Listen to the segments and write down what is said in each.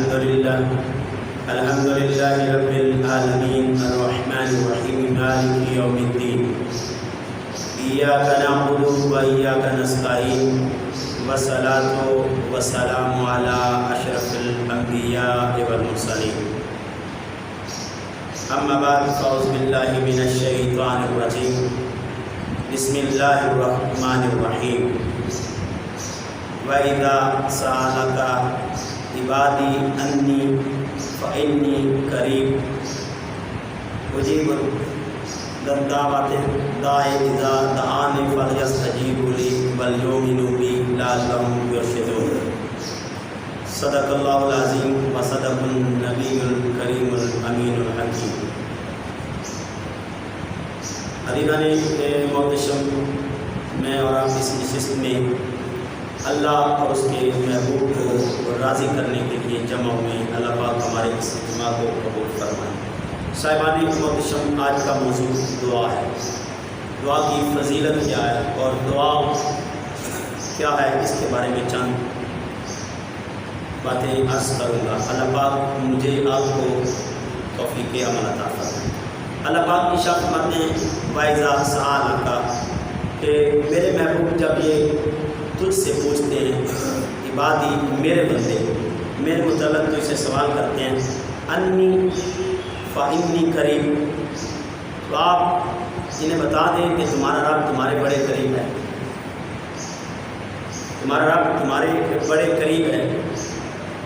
الحمد لله رب العالمين الرحمن الرحيم مالك يوم الدين إياك نعبد وإياك نستعين والصلاة والسلام على أشرف الأنبياء والمرسلين أما بعد فأعوذ بالله من الشيطان الرجيم بسم الله الرحمن الرحيم وَإِذَا سَأَلَكَ عِبَادِي أَنِّي فَإِنِّي قَرِيبٌ أُجِيبُ دَعْوَةَ الدَّاعِ إِذَا دَعَانِ فَلْيَسْتَجِيبُوا لِي وَلْيُؤْمِنُوا بِي لَعَلَّهُمْ يَرْشُدُونَ صدق اللہ العظیم وصدق النبی الکریم الامین الحکیم۔ عزیزان محتشم، میں اور آپ اس نشست میں اللہ اور اس کے محبوب کو راضی کرنے کے لیے جمع ہوئے۔ اللہ پاک ہمارے اس اجتماع کو قبول فرمائے۔ صاحبان محتشم، آج کا موضوع دعا ہے۔ دعا کی فضیلت کیا ہے اور دعا کیا ہے، اس کے بارے میں چند باتیں عرض کروں گا۔ اللہ پاک مجھے آپ کو توفیق عمل عطا فرمائے۔ اللہ پاک ارشاد فرماتے ہیں وَإِذَا سَأَلَكَ، کہ میرے محبوب جب یہ تجھ سے پوچھتے ہیں، عبادی میرے بندے میرے متعلق تو اسے سوال کرتے ہیں، انی فإنی قریب، تو آپ انہیں بتا دیں کہ تمہارا رب تمہارے بڑے قریب ہے، تمہارا رب تمہارے بڑے قریب ہے۔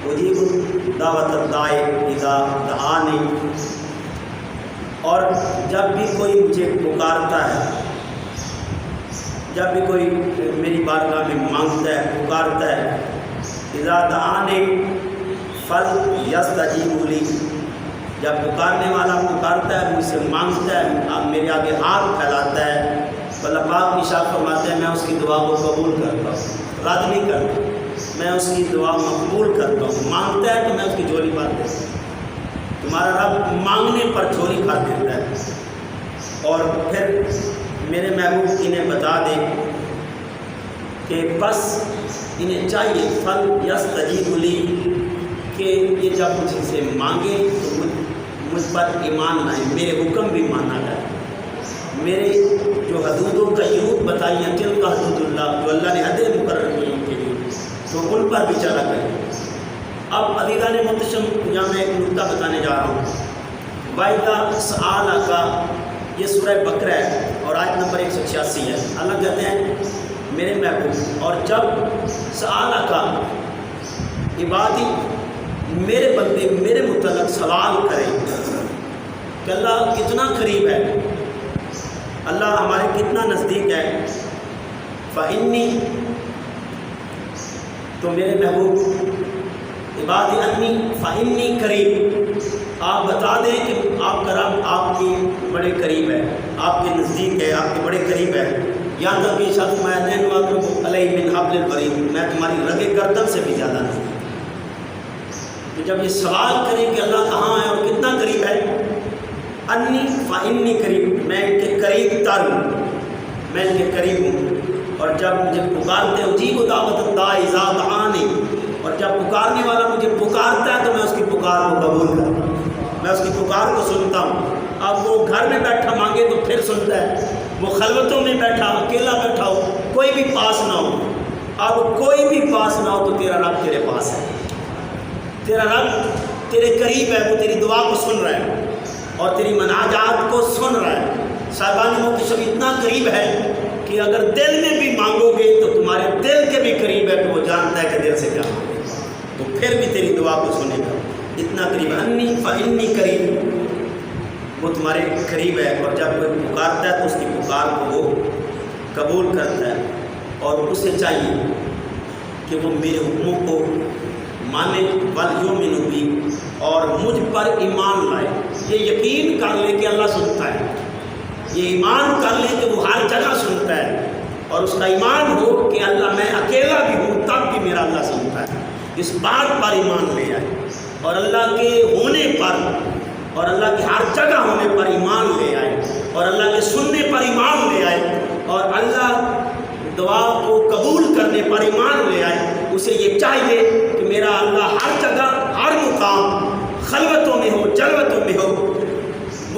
اجیب دعوت الداعِ اذا دعانی، اور جب بھی کوئی مجھے پکارتا ہے، جب بھی کوئی میری بارگاہ میں مانگتا ہے، پکارتا ہے، اذا دعانی فلیستجیبوا لی، جب پکارنے والا پکارتا ہے، مجھ سے مانگتا ہے، اب میرے آگے ہاتھ پھیلاتا ہے، تو اللہ پاک ارشاد فرماتے ہیں میں اس کی دعا کو قبول کرتا ہوں، رد نہیں کرتا، میں اس کی دعا مقبول کرتا ہوں۔ مانگتا ہے تو میں اس کی جھولی بھر دیتا ہوں۔ تمہارا رب مانگنے پر جھولی بھر دیتا ہے۔ اور پھر میرے محبوب انہیں بتا دے کہ بس انہیں چاہیے فلیستجیبوا لی، کہ یہ جب مجھ سے مانگے تو مجھ پر ایمان لائیں، میرے حکم بھی مانا جائے، میرے جو حدودوں کا یوت بتائی ہیں تلک حدود اللہ، جو اللہ نے حدیں مقرر کی ان کے لیے، تو ان پر بھی چلا کریں۔ اب عزیزان محتشم، یہاں میں ایک نکتہ بتانے جا رہا ہوں۔ وَإِذَا سَأَلَكَ، یہ سورہ بقرہ ہے اور آیت نمبر 186 ہے۔ اللہ کہتے ہیں میرے محبوب، اور جب سألَكَ عبادی میرے بندے میرے متعلق سوال کریں کہ اللہ کتنا قریب ہے، اللہ ہمارے کتنا نزدیک ہے، فإنی، تو میرے محبوب عبادی انی فإنی قریب، آپ بتا دیں کہ آپ کا رب آپ کی بڑے قریب ہے، آپ کے نزدیک ہے، آپ کے بڑے قریب ہے۔ یہاں تک کہ شخص میں علیہ من حبل الورید، میں تمہاری رگے گردن سے بھی زیادہ نزدیک۔ تو جب یہ سوال کریں کہ اللہ کہاں ہے اور کتنا قریب ہے، انی فإنی قریب، میں ان کے قریب تر ہوں، میں ان کے قریب ہوں۔ اور جب مجھے پکارتے اجیب دعوت الداعِ اذا دعانی، اور جب پکارنے والا مجھے پکارتا ہے تو میں اس کی پکار کو قبول کرتا ہوں، میں اس کی پکار کو سنتا ہوں۔ اب وہ گھر میں بیٹھا مانگے تو پھر سنتا ہے، وہ خلوتوں میں بیٹھا اکیلا بیٹھا ہو، کوئی بھی پاس نہ ہو، اب کوئی بھی پاس نہ ہو تو تیرا رب تیرے پاس ہے، تیرا رب تیرے قریب ہے، وہ تیری دعا کو سن رہا ہے اور تیری مناجات کو سن رہا ہے۔ صاحبان محتشم، اتنا قریب ہے کہ اگر دل میں بھی مانگو گے تو تمہارے دل کے بھی قریب ہے، تو وہ جانتا ہے کہ دل سے کیا مانگے تو پھر بھی تیری دعا کو سنے گا۔ اتنا قریب، انی فإنی قریب، وہ تمہارے قریب ہے۔ اور جب کوئی پکارتا ہے تو اس کی پکار کو وہ قبول کرتا ہے، اور اسے چاہیے کہ وہ میرے حکموں کو مانے، وَلْيُؤْمِنُوا بِي، اور مجھ پر ایمان لائے۔ یہ یقین کر لے کہ اللہ سنتا ہے، یہ ایمان کر لے کہ وہ ہر جگہ سنتا ہے، اور اس کا ایمان ہو کہ اللہ میں اکیلا بھی ہوں تب بھی میرا اللہ سنتا ہے۔ اس بات پر ایمان لے آئے، اور اللہ کے ہونے پر اور اللہ کی ہر جگہ ہونے پر ایمان لے آئے، اور اللہ کے سننے پر ایمان لے آئے، اور اللہ دعا کو قبول کرنے پر ایمان لے آئے۔ اسے یہ چاہیے کہ میرا اللہ ہر جگہ ہر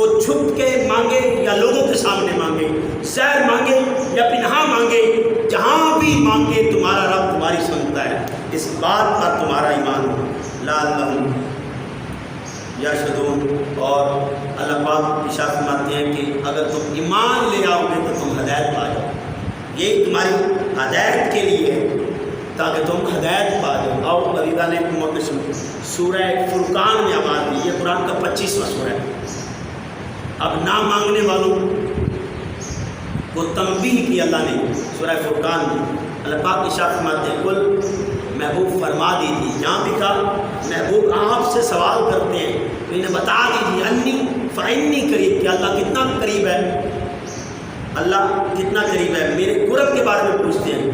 وہ چھپ کے مانگے یا لوگوں کے سامنے مانگے، سیر مانگے یا پنہا مانگے، جہاں بھی مانگے تمہارا رب تمہاری سنتا ہے۔ اس بات پر تمہارا ایمان ہو۔ لعلہم یرشدون، اور اللہ پاک ارشاد فرماتے ہیں کہ اگر تم ایمان لے آؤ گے تو تم ہدایت پا جاؤ، یہ تمہاری ہدایت کے لیے ہے تاکہ تم ہدایت پا جاؤ۔ اور علیدہ نے سورہ فرقان میں آواز دی، یہ قرآن کا 25واں سورہ ہے۔ اب نہ مانگنے والوں کو تنبیہ کی اللہ نے سورہ فرقان میں۔ اللہ پاک ارشاد فرماتے ہیں کل محبوب فرما دیجیے، جہاں بھی کہا محبوب آپ سے سوال کرتے ہیں تو انہیں بتا دیجیے انی فانی قریب، کہ اللہ کتنا قریب ہے، اللہ کتنا قریب ہے، میرے قرب کے بارے میں پوچھتے ہیں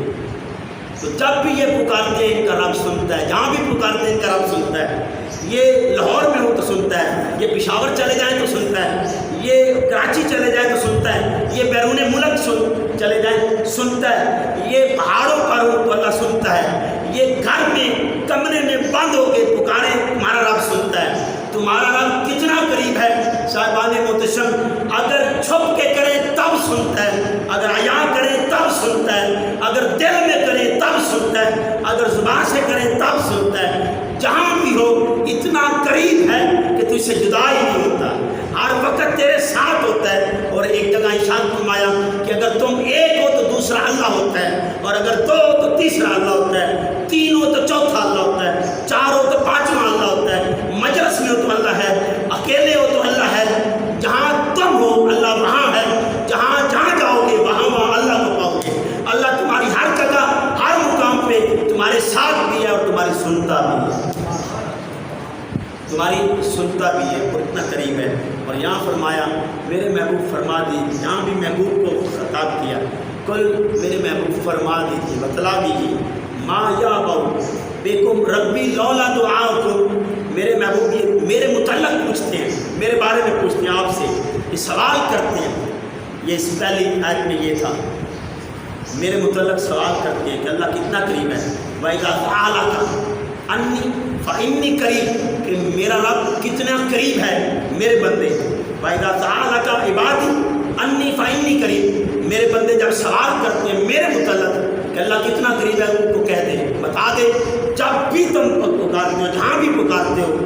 تو جب بھی یہ پکارتے ہیں ان کا رب سنتا ہے، جہاں بھی پکارتے ہیں ان کا رب سنتا ہے۔ یہ لاہور میں ہو تو سنتا ہے، یہ پشاور چلے جائیں تو سنتا ہے، یہ کراچی چلے جائیں تو سنتا ہے، یہ بیرون ملک چلے جائیں سنتا ہے، یہ پہاڑوں پر ہو تو اللہ سنتا ہے، یہ گھر میں کمرے میں بند ہو کے پکارے تمہارا رب سنتا ہے۔ تمہارا رب کتنا قریب ہے صاحبان محتشم، اگر چھپ کے کرے تب سنتا ہے، اگر عیاں کرے تب سنتا ہے، اگر دل میں کرے تب سنتا ہے، اگر زبان سے کرے تب سنتا ہے۔ جہاں بھی ہو اتنا قریب ہے کہ تجھ سے جدا ہی نہیں ہوتا، ہر وقت تیرے ساتھ ہوتا ہے۔ اور ایک جگہ ارشاد فرمایا کہ اگر تم ایک ہو تو دوسرا اللہ ہوتا ہے، اور اگر دو ہو تو تیسرا اللہ ہوتا ہے، تین ہو تو چوتھا اللہ ہوتا ہے، چار ہو تو پانچواں اللہ ہوتا ہے، مجلس میں ہو تو اللہ ہے، اکیلے ہو تو اللہ ہے، جہاں تم ہو اللہ وہاں ہے، جہاں جہاں جاؤ گے وہاں وہاں اللہ کو پاؤ گے۔ اللہ تمہاری ہر جگہ ہر مقام پہ تمہارے ساتھ بھی ہے اور تمہاری سنتا بھی ہے، تمہاری سنتا بھی ہے، اور اتنا قریب ہے۔ اور یہاں فرمایا میرے محبوب فرما دیجیے، یہاں بھی محبوب کو خطاب کیا، کل میرے محبوب فرما دیجیے، بتلا دیجیے ما یعبأ بکم ربی لولا دعاؤکم۔ میرے محبوب یہ میرے متعلق پوچھتے ہیں، میرے بارے میں پوچھتے ہیں، آپ سے یہ سوال کرتے ہیں۔ یہ اس پہلی آیت میں یہ تھا، میرے متعلق سوال کرتے ہیں کہ اللہ کتنا قریب ہے۔ وَإِذَا سَأَلَكَ عَنِّي فَإِنِّي قریب، کہ میرا رب کتنا قریب ہے میرے بندے۔ وَإِذَا سَأَلَكَ عِبَادِي عَنِّي فَإِنِّي قریب، میرے بندے جب سوال کرتے ہیں میرے متعلق کہ اللہ کتنا قریب ہے، ان کو کہہ دیں، بتا دے جب بھی تم پکارتے ہو، جہاں بھی پکارتے ہو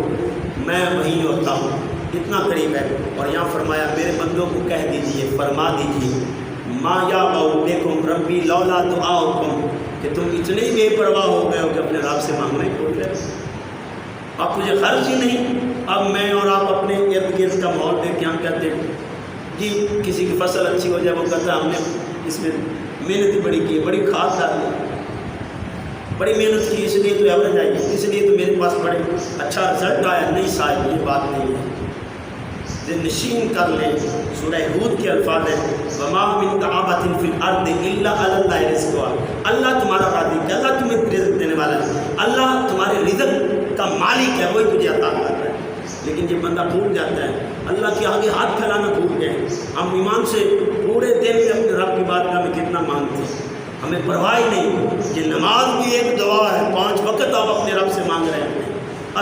میں وہیں ہوتا ہوں، اتنا قریب ہے۔ اور یہاں فرمایا میرے بندوں کو کہہ دیجئے، فرما دیجئے ما یعبأ بکم ربی لولا دعاؤکم، کہ تم اتنے بے پرواہ ہو گئے ہو کہ اپنے رب سے مانگنے بھول گئے، اب تجھے خرچ ہی نہیں۔ اب میں اور آپ اپنے ارد گرد کا ماحول دیکھ کے ہم کہتے ہیں جی کسی کی فصل اچھی ہو جائے، وہ کہتا ہے ہم نے اس میں محنت بڑی کی، بڑی کھاد ڈالی، بڑی محنت کی، اس لیے تو ایوریج آئی، اس لیے تو میرے پاس بڑے اچھا رزلٹ آیا۔ نہیں صاحب، یہ بات نہیں ہے، ذہن نشین کر لیں۔ سورہ ہود کے الفاظ ہیں وَمَا مِن دَابَّةٍ فِي الْأَرْضِ إِلَّا عَلَى اللَّهِ رِزْقُهَا، اللہ تمہارا رازق ہے، اللہ تمہیں رزق دینے والا ہے، اللہ تمہارے رزق کا مالک ہے، وہی تجھے عطا کر رہا ہے۔ لیکن جب بندہ بھول جاتا ہے، اللہ کے آگے ہاتھ پھیلانا بھول گئے، ہم ایمان سے پورے دن میں اپنے رب کی بارگاہ میں کتنا مانگتے ہیں، ہمیں پرواہ ہی نہیں۔ یہ نماز بھی ایک دعا ہے، 5 وقت آپ اپنے رب سے مانگ رہے ہیں۔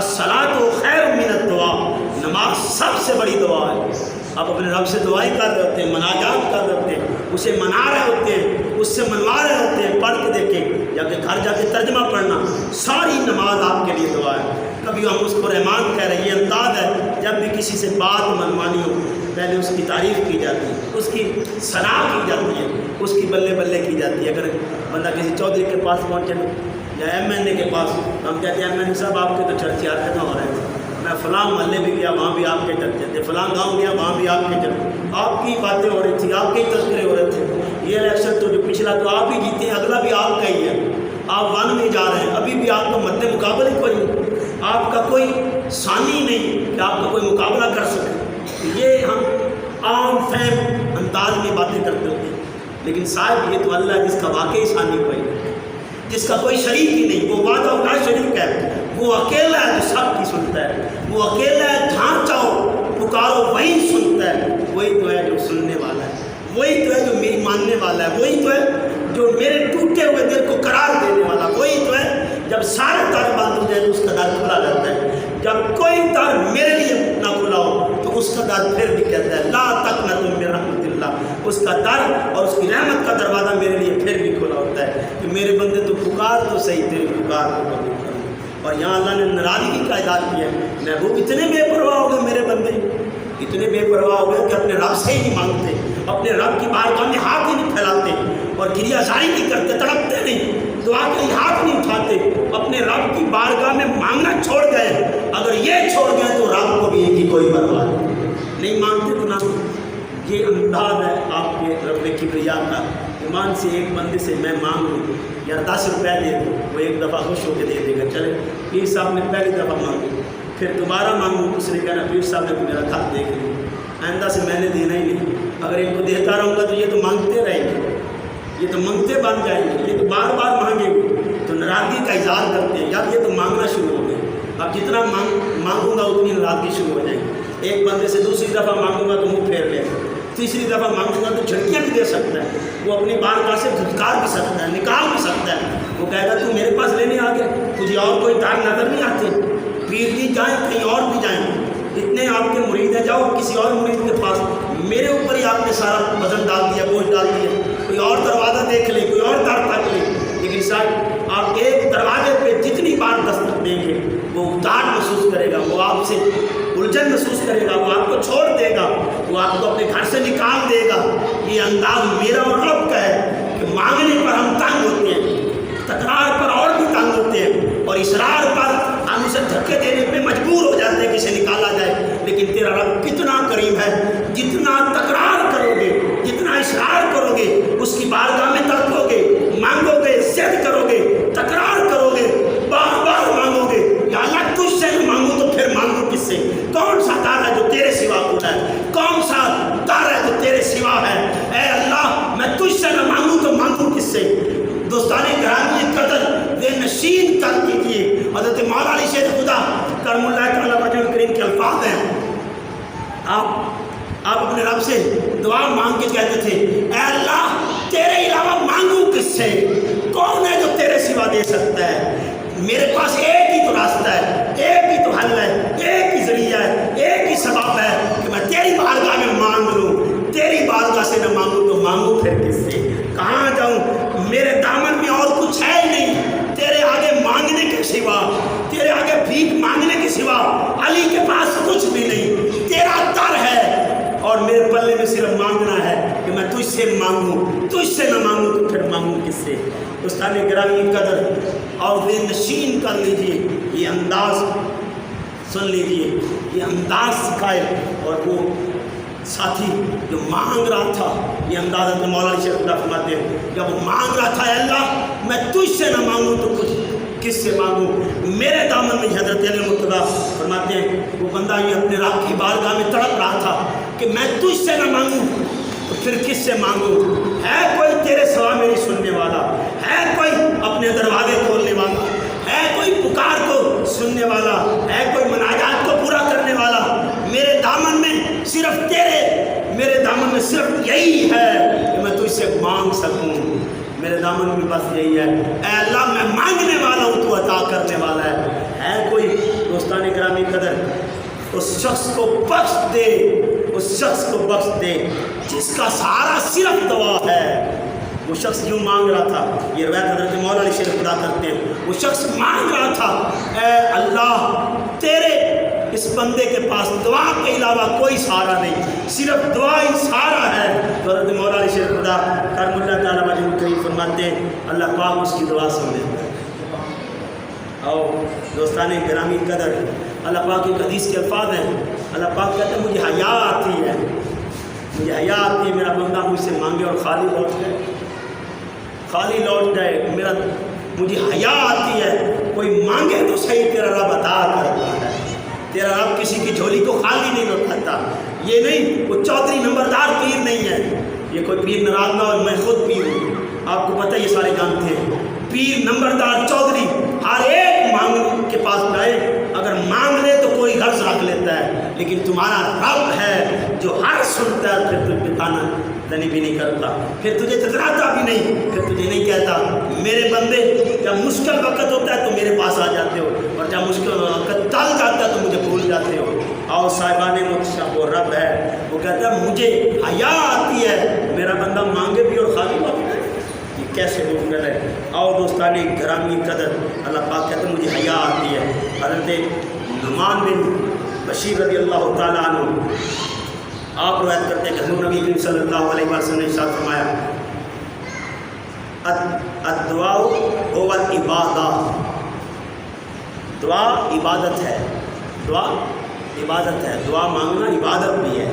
الصلاۃ خیر من الدعاء، نماز سب سے بڑی دعا ہے۔ آپ اپنے رب سے دعائیں کر رہے ہوتے ہیں، مناجات کر رہے ہوتے ہیں، اسے منا رہے ہوتے ہیں، اس سے منوا رہے ہوتے ہیں۔ پڑھ کے دیکھیں، یا کہ گھر جا کے ترجمہ پڑھنا، ساری نماز آپ کے لیے دعا ہے۔ کبھی ہم اس کو رحمان کہہ رہے ہیں، یہ انداز ہے جب بھی کسی سے بات منوانی ہو پہلے اس کی تعریف کی جاتی ہے، اس کی ثنا کی جاتی ہے، اس کی بلے بلے کی جاتی ہے۔ اگر بندہ کسی چودھری کے پاس پہنچے یا ایم کے پاس، ہم کہتے ہیں ایم صاحب آپ کے تو چرچے ہر جگہ ہو رہے ہیں، میں فلاں محلے بھی گیا وہاں بھی آپ کے چرچے تھے، فلاں گاؤں گیا وہاں بھی آپ کے چرچے، آپ کی باتیں ہو رہی تھیں، آپ کے تذکرے ہو رہے تھے۔ یہ الیکشن تو جو پچھلا تو آپ ہی جیتے ہیں، اگلا بھی آپ کا ہی ہے، آپ ون میں جا رہے ہیں، ابھی بھی آپ کا مد مقابلے کوئی نہیں، آپ کا کوئی ثانی نہیں کہ آپ کا کوئی مقابلہ کر سکے۔ یہ ہم عام فہم انداز میں باتیں کرتے ہوتے ہیں، لیکن صاحب یہ تو اللہ ہے جس کا واقعی ثانی کوئی نہیں، جس کا کوئی شریک ہی نہیں، وہ وحدہ لا شریک ہے، وہ اکیلا ہے جو سب کی سنتا ہے، وہ اکیلا ہے جہاں چاہو پکارو وہی سنتا ہے۔ وہی تو ہے جو سننے والا ہے، وہی تو ہے جو میری ماننے والا ہے، وہی تو ہے جو میرے ٹوٹے ہوئے دل کو قرار دینے والا، وہی تو ہے جب سارے در بند ہو جائے تو اس کا در کھلا رہتا ہے، جب کوئی در میرے لیے نہ کھلا ہو تو اس کا در پھر بھی کہتا اس کا در اور اس کی رحمت کا دروازہ میرے لیے پھر بھی کھلا ہوتا ہے کہ میرے بندے تو پکار تو صحیح، تیری پکار کو قبول کرو۔ اور یہاں اللہ نے ناراضگی کا اظہار کیا ہے، محبوب اتنے بے پرواہ ہو گئے میرے بندے، اتنے بے پرواہ ہو گئے کہ اپنے رب سے ہی نہیں مانگتے، اپنے رب کی بارگاہ میں ہاتھ ہی نہیں پھیلاتے اور گریہ زاری نہیں کرتے، تڑپتے نہیں، دعا کے لیے ہاتھ نہیں اٹھاتے، اپنے رب کی بارگاہ میں مانگنا چھوڑ گئے۔ اگر یہ چھوڑ گئے تو رب کو بھی ان کی کوئی پرواہ نہیں مانگتے تو نہ۔ یہ انداز ہے آپ کے رب کبریا کا۔ ایمان سے ایک بندے سے میں مانگوں یا 10 روپے دے دوں، وہ ایک دفعہ خوش ہو کے دے دے گا، چلے پیر صاحب نے پہلی دفعہ مانگی، پھر دوبارہ مانگوں، اس نے کہنا پیر صاحب نے تو میرا خط دیکھ لیا، آئندہ سے میں نے دینا ہی نہیں۔ اگر ان کو دیتا رہوں گا تو یہ تو مانگتے رہیں گے، یہ تو منگتے بن جائیں گے، یہ تو بار بار مانگیں گے، تو ناراضگی کا اظہار کرتے ہیں، یار یہ تو مانگنا شروع ہو گئے، اب جتنا مانگوں گا اتنی ناراضگی شروع ہو جائے گی۔ ایک بندے سے دوسری دفعہ مانگوں گا تو منہ پھیر لے گا، تیسری دفعہ مانگوں گا تو جھٹکیاں بھی دے سکتا ہے، وہ اپنی بارگاہ سے دھتکار بھی سکتا ہے، نکال بھی سکتا ہے، وہ کہے گا تو میرے پاس لینے آ گیا، تجھے اور کوئی دار نظر نہیں آتے، پیر بھی جائیں کہیں اور بھی جائیں، اتنے آپ کے مرید ہیں، جاؤ کسی اور مرید کے پاس، میرے اوپر ہی آپ نے سارا وزن ڈال دیا، بوجھ ڈال دیا، کوئی اور دروازہ دیکھ لے، کوئی اور در تک لے، لیکن صاحب آپ ایک دروازے پہ جتنی بار دستک دیں گے وہ ادار محسوس کرے گا، وہ آپ سے الجھن محسوس کرے گا، وہ آپ کو چھوڑ دے گا، وہ آپ کو اپنے گھر سے نکال دے گا۔ یہ انداز میرا اور رب کا ہے کہ مانگنے پر ہم تنگ ہوتے ہیں، تکرار پر اور بھی تنگ ہوتے ہیں، اور اصرار پر ہم اسے دھکے دینے پہ مجبور ہو جاتے ہیں کہ اسے نکالا جائے، لیکن تیرا رب کتنا کریم ہے، جتنا تکرار کرو گے، جتنا اصرار کرو گے، اس کی بارگاہ میں تڑپو گے، مانگو گے، ضد کرو گے، تکرار کرو گے، بار بار مانگو گے، یا اللہ تجھ سے نہ مانگوں تو پھر مانگوں کس سے؟ کون سا دار ہے جو تیرے سوا کھلا ہے؟ کون سا دار ہے جو تیرے سوا ہے؟ اے اللہ میں تجھ سے نہ مانگوں تو مانگوں کس سے؟ دوستان گرامی قدر بے نشین کر دیجیے۔ حضرت مولا علی شیخ خدا کرم اللہ تعالیٰ وجہ کریم کے الفاظ ہیں، آپ اپنے رب سے دعا مانگ کے کہتے تھے اے اللہ تیرے علاوہ مانگوں کس سے؟ کون ہے جو تیرے سوا دے سکتا ہے؟ میرے پاس ایک ہی تو راستہ ہے، ایک ہی تو حل ہے، ایک ہی ذریعہ ہے، ایک ہی سبب ہے کہ میں تیری بارگاہ میں مانگ لوں، تیری بارگاہ سے نہ مانگوں تو مانگوں پھر کس سے؟ کہاں جاؤں؟ میرے دامن میں اور کچھ ہے ہی نہیں، تیرے آگے مانگنے کے سوا، تیرے آگے بھیک مانگنے کے سوا علی کے پاس کچھ بھی نہیں، تیرا در ہے اور میرے پلے میں صرف مانگنا ہے کہ میں تجھ سے مانگوں، تجھ سے نہ مانگوں تو پھر مانگوں کس سے؟ استاد گرامی قدر اور بے نشین کر لیجیے، یہ انداز سن لیجیے، یہ انداز سکھائے، اور وہ ساتھی جو مانگ رہا تھا، یہ انداز اپنے مولا علی شیخ خدا فرماتے ہیں، جب وہ مانگ رہا تھا اے اللہ میں تجھ سے نہ مانگوں تو کچھ کس سے مانگوں؟ میرے دامن میں حضرت علی مرتضیٰ فرماتے ہیں وہ بندہ یہ اپنے رب کی بارگاہ میں تڑپ رہا تھا کہ میں تجھ سے نہ مانگوں تو پھر کس سے مانگوں؟ ہے کوئی تیرے سوا میری سننے والا؟ ہے کوئی اپنے دروازے کھولنے والا؟ ہے کوئی پکار کو سننے والا؟ ہے کوئی مناجات کو پورا کرنے والا؟ میرے دامن میں صرف یہی ہے کہ میں تجھ سے مانگ سکوں، میرے دامن میں بس یہی ہے اے اللہ میں مانگنے والا ہوں تو عطا کرنے والا ہے کوئی دوستان گرامی قدر اس شخص کو بخش دے، اس شخص کو بخش دے جس کا سہارا صرف دعا ہے۔ وہ شخص یوں مانگ رہا تھا، یہ روایت حضرت مولا علی شیخ خدا کرتے ہیں، وہ شخص مانگ رہا تھا اے اللہ تیرے اس بندے کے پاس دعا کے علاوہ کوئی سہارا نہیں، صرف دعا ہی سہارا ہے۔ تو حضرت مولا علی شیخ خدا کرم اللہ تعالیٰ وجہ کریم فرماتے ہیں اللہ پاک اس کی دعا سن لیتا ہے۔ اور دوستان گرامی قدر اللہ پاک کی حدیث کے الفاظ ہیں، اللہ پاک کہتے ہیں مجھے حیا آتی ہے، مجھے حیا آتی ہے میرا بندہ مجھ سے مانگے اور خالی لوٹ جائے، مجھے حیا آتی ہے، کوئی مانگے تو صحیح تیرا رب عطا کرتا ہے، تیرا رب کسی کی جھولی کو خالی نہیں لوٹاتا۔ یہ نہیں وہ چودھری نمبردار پیر نہیں ہے، یہ کوئی پیر ناراض نہ ہو، میں خود پیر ہوں، آپ کو پتہ یہ سارے جانتے ہیں، پیر نمبردار چودھری ہر ایک مانگ کے پاس جائے، اگر مانگ لے تو کوئی غرض رکھ لیتا ہے، لیکن تمہارا رب ہے جو ہر سنتا ہے، پھر تجھ پہ تانا تنی بھی نہیں کرتا، پھر تجھے جتراتا بھی نہیں، پھر تجھے نہیں کہتا میرے بندے جب مشکل وقت ہوتا ہے تو میرے پاس آ جاتے ہو، اور جب مشکل وقت ٹل جاتا ہے تو مجھے بھول جاتے ہو۔ اور صاحبان متشاہ وہ رب ہے، وہ کہتا ہے مجھے حیا آتی ہے کیسے روک کر ہے. اور دوستان گرامی قدر، اللہ پاک کہتے ہیں مجھے حیا آتی ہے. حضرت نعمان بن بشیر رضی اللہ تعالیٰ عنہ آپ روایت کرتے ہیں کہ حضور نبی کریم صلی اللہ علیہ وسلم نے ارشاد فرمایا الدعاء هو العبادہ، دعا عبادت ہے، دعا عبادت ہے، دعا مانگنا عبادت بھی ہے،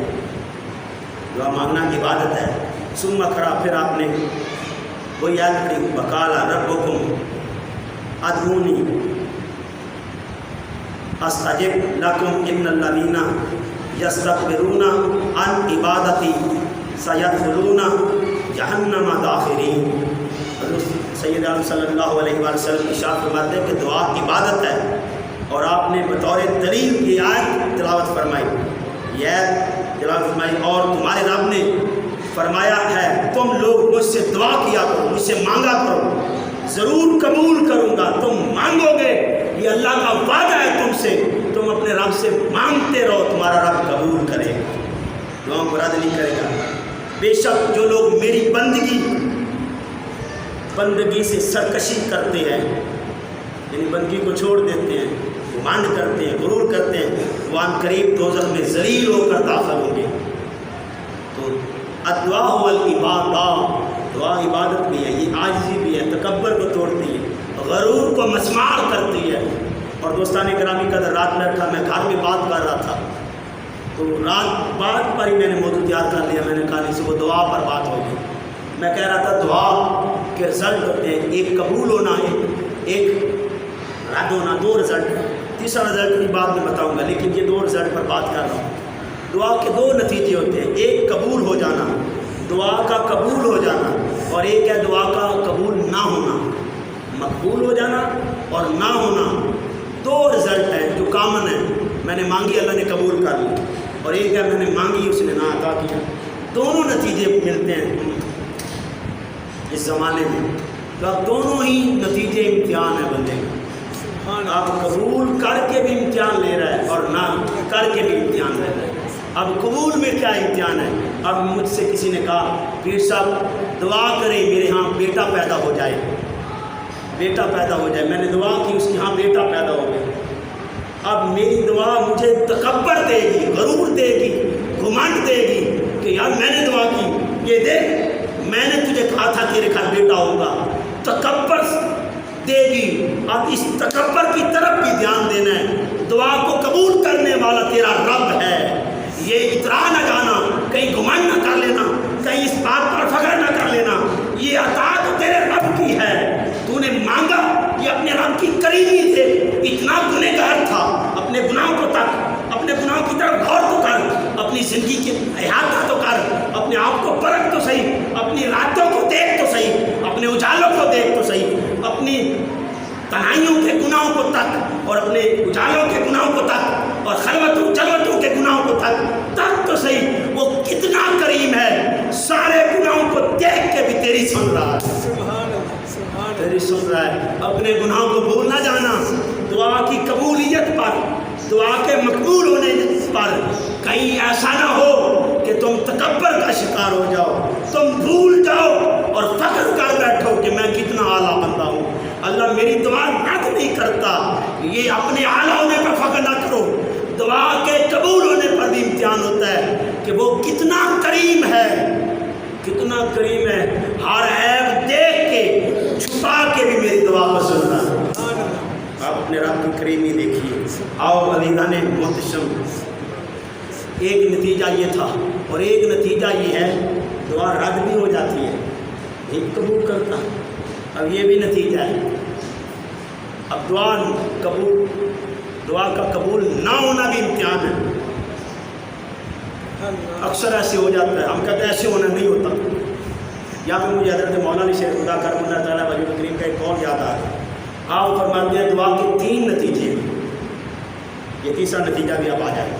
دعا مانگنا عبادت ہے. ثم کرا، پھر آپ نے وہی آیت پڑھی وقال ربکم ادعونی استجب لکم ان الذین یستکبرون عن عبادتی سیدخلون جہنم داخرین. سید عالم صلی اللہ علیہ وسلم ارشاد فرماتے ہیں کہ دعا عبادت ہے، اور آپ نے بطور دلیل یہ آیت تلاوت فرمائی، یہ آیت تلاوت فرمائی. اور تمہارے رب نے فرمایا ہے تم لوگ مجھ سے دعا کیا کرو، مجھ سے مانگا کرو، ضرور قبول کروں گا. تم مانگو گے، یہ اللہ کا وعدہ ہے تم سے. تم اپنے رب سے مانگتے رہو، تمہارا رب قبول کرے، دعاؤں کو رد نہیں کرے گا. بے شک جو لوگ میری بندگی سے سرکشی کرتے ہیں، یعنی بندگی کو چھوڑ دیتے ہیں، گمانڈ کرتے ہیں، غرور کرتے ہیں، وہ عن قریب دوزخ میں ذلیل ہو کر داخل ہوں گے. تو الدعاء هو العبادہ، دعا عبادت بھی ہے، یہ عاجزی بھی ہے، تکبر کو توڑتی ہے، غرور کو مسمار کرتی ہے. اور دوستان گرامی قدر رات میں تھا، میں گھر میں بات کر رہا تھا، تو رات بات پر ہی میں نے موضوع تیار کر لیا. میں نے کہا نہیں، وہ دعا پر بات ہوگی. میں کہہ رہا تھا دعا کے رزلٹ ہوتے ہیں، ایک قبول ہونا، ایک رد ہونا، دو رزلٹ ہیں. تیسرا رزلٹ کی بات میں بتاؤں گا، لیکن یہ دو رزلٹ پر بات کر رہا ہوں. دعا کے دو نتیجے ہوتے ہیں، ایک قبول ہو جانا، دعا کا قبول ہو جانا، اور ایک ہے دعا کا قبول نہ ہونا. مقبول ہو جانا اور نہ ہونا دو رزلٹ ہیں جو کامن ہیں. میں نے مانگی، اللہ نے قبول کر لی، اور ایک ہے میں نے مانگی، اس نے نہ عطا کیا. دونوں نتیجے ملتے ہیں اس زمانے میں. تو اب دونوں ہی نتیجے امتحان ہے بندے کا. اب قبول کر کے بھی امتحان لے رہا ہے اور نہ کر کے بھی امتحان لے رہا ہے. اب قبول میں کیا امتحان ہے؟ اب مجھ سے کسی نے کہا پیر صاحب دعا کریں میرے ہاں بیٹا پیدا ہو جائے، بیٹا پیدا ہو جائے. میں نے دعا کی، اس کے ہاں بیٹا پیدا ہو گیا. اب میری دعا مجھے تکبر دے گی، غرور دے گی، گھمنڈ دے گی کہ یار میں نے دعا کی، یہ دیکھ میں نے تجھے کہا تھا تیرے گھر بیٹا ہوگا. تکبر دے گی. اب اس تکبر کی طرف بھی دھیان دینا ہے. دعا کو قبول کرنے والا تیرا رب ہے. یہ اترا نہ جانا، کہیں گھمنڈ نہ کر لینا، کہیں اس بات پر فخر نہ کر لینا. یہ عطا تو تیرے رب کی ہے، تو نے مانگا. یہ اپنے رب کی قریبی تھے. اتنا گنہگار تھا، اپنے گناہوں کو تک، اپنے گناہوں کی طرف غور تو کر، اپنی زندگی کی احاطہ تو کر، اپنے آپ کو پرکھ تو صحیح، اپنی راتوں کو دیکھ تو صحیح، اپنے اجالوں کو دیکھ تو صحیح، اپنی تنہائیوں کے گناہوں کو تک، اور اپنے اجالوں کے گناہوں کو تک، اور خلوتوں جلوتوں کے گناہوں کو تک تو صحیح. وہ کتنا کریم ہے، سارے گناہوں کو دیکھ کے بھی تیری سن رہا ہے، تیری سن رہا ہے. اپنے گناہوں کو بھول نہ جانا. دعا کی قبولیت پر، دعا کے مقبول ہونے پر کہیں ایسا نہ ہو کہ تم تکبر کا شکار ہو جاؤ، تم بھول جاؤ اور فخر کر بیٹھو کہ میں کتنا اعلیٰ بندہ ہوں. اللہ میری دعا رد نہیں کرتا. یہ اپنے اعلیٰ ہونے پر فخر نہ کرو. دعا کے قبول ہونے پر بھی امتحان ہوتا ہے کہ وہ کتنا کریم ہے، کتنا کریم ہے. ہر عیب دیکھ کے، چھپا کے بھی میری دعا کو سنتا ہے. آپ اپنے رب کی کریمی دیکھیے. آؤ عزیزان محتشم، ایک نتیجہ یہ تھا، اور ایک نتیجہ یہ ہے دعا رد بھی ہو جاتی ہے، ایک قبول کرتا. اب یہ بھی نتیجہ ہے. اب دعا کا قبول نہ ہونا بھی امتحان ہے. اکثر ایسے ہو جاتا ہے، ہم کہتے ہیں ایسے ہونا نہیں ہوتا. یہاں پہ مجھے حضرت مولانا شیخ خدا کرم اللہ تعالیٰ وجود کریم کا ایک قول یاد آ گیا. آپ فرماتے ہیں دعا کے 3 نتیجے ہیں. یہ تیسرا نتیجہ بھی اب آ جائے.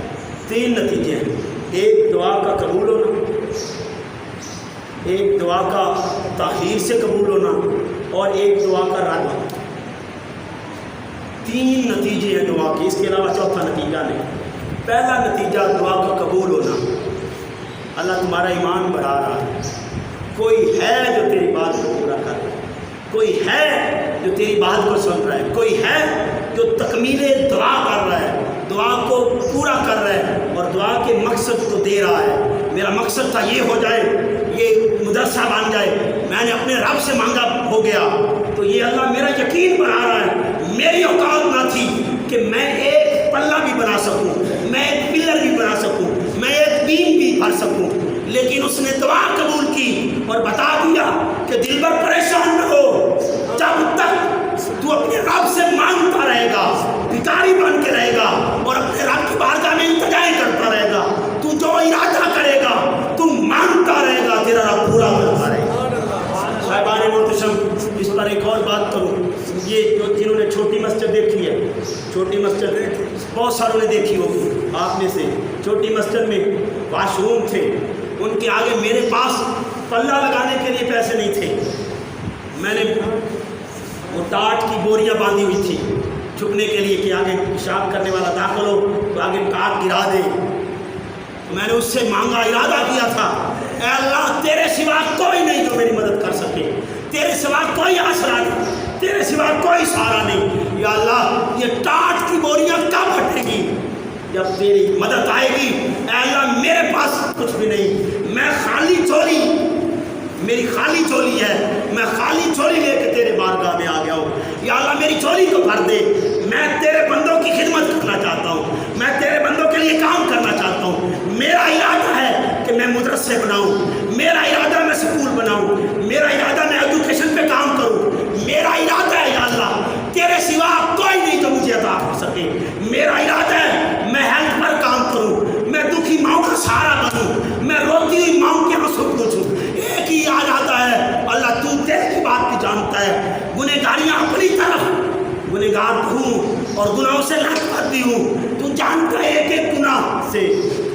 3 نتیجے ہیں. ایک دعا کا قبول ہونا، ایک دعا کا تاخیر سے قبول ہونا، اور ایک دعا کا رد ہونا. 3 نتیجے ہیں دعا کے، اس کے علاوہ چوتھا نتیجہ نہیں. پہلا نتیجہ دعا کا قبول ہونا. اللہ تمہارا ایمان بڑھا رہا ہے، کوئی ہے جو تیری بات کو پورا کر رہا ہے. کوئی ہے جو تیری بات کو سن رہا ہے، کوئی ہے جو تکمیل دعا کر رہا ہے، دعا کو پورا کر رہا ہے اور دعا کے مقصد کو دے رہا ہے۔ میرا مقصد تھا یہ ہو جائے، یہ مدرسہ بن جائے، میں نے اپنے رب سے مانگا ہو گیا، تو یہ اللہ میرا یقین بنا رہا ہے۔ میری اوقات نہ تھی کہ میں ایک پلہ بھی بنا سکوں، میں ایک پلر بھی بنا سکوں، میں ایک بیم بھی بھر سکوں، لیکن اس نے دعا قبول کی اور بتا دیا کہ دل بر پریشان نہ ہو، جب تک تو اپنے رب سے مانگتا رہے گا، بھکاری بن کے رہے گا اور اپنے رب کی بارگاہ میں التجائیں کرتا رہے گا، تو جو ارادہ کرے گا تو مانگتا رہے گا، تیرا رب پورا کرتا رہے گا۔ صاحبان محتشم، اس پر ایک اور بات کروں، یہ جنہوں نے چھوٹی مسجد دیکھی ہے، چھوٹی مسجد بہت ساروں نے دیکھی ہوگی آپ میں سے، چھوٹی مسجد میں واش روم تھے، ان کے آگے میرے پاس پلہ لگانے کے لیے پیسے نہیں تھے، میں نے وہ ٹاٹ کی بوریاں باندھی ہوئی تھی چھپنے کے لیے کہ آگے پیشاب کرنے والا داخل ہو تو آگے ٹاٹ گرا دے، میں نے اس سے مانگا، ارادہ کیا تھا، اے اللہ تیرے سوا کوئی نہیں جو میری مدد کر سکے، تیرے سوا کوئی آسرا نہیں، تیرے سوا کوئی سہارا نہیں، یا اللہ یہ ٹاٹ کی بوریاں کب ہٹے گی؟ جب تیری مدد آئے گی۔ اے اللہ میرے پاس کچھ بھی نہیں، میں خالی چولی، میری خالی چولی ہے، میں خالی چولی لے کے تیرے بارگاہ میں آ گیا ہوں، یا اللہ میری چولی کو بھر دے، میں تیرے بندوں کی خدمت کرنا چاہتا ہوں، میں تیرے بندوں کے لیے کام کرنا چاہتا ہوں، میرا ارادہ ہے کہ میں مدرسے بناؤں، میرا ارادہ میں سکول بناؤں، میرا ارادہ میں ایجوکیشن پہ کام کروں، میرا ارادہ ہے یا اللہ تیرے سوا کوئی نہیں جو مجھے عطا کر سکے، میرا ارادہ ہے میں ہیلتھ پر کام کروں، میں دکھی ماؤں کا سہارا بنوں، میں روتی ہوئی ماؤں کے آنسو پوچھوں، ایک ہی ارادہ ہے اللہ تو تیرے کی بات بھی جانتا ہے، گنہگاریاں اپنی طرف گنہگار ہوں اور گناہوں سے لطفت بھی ہوں، تو جانتا ہے ایک ایک گناہ سے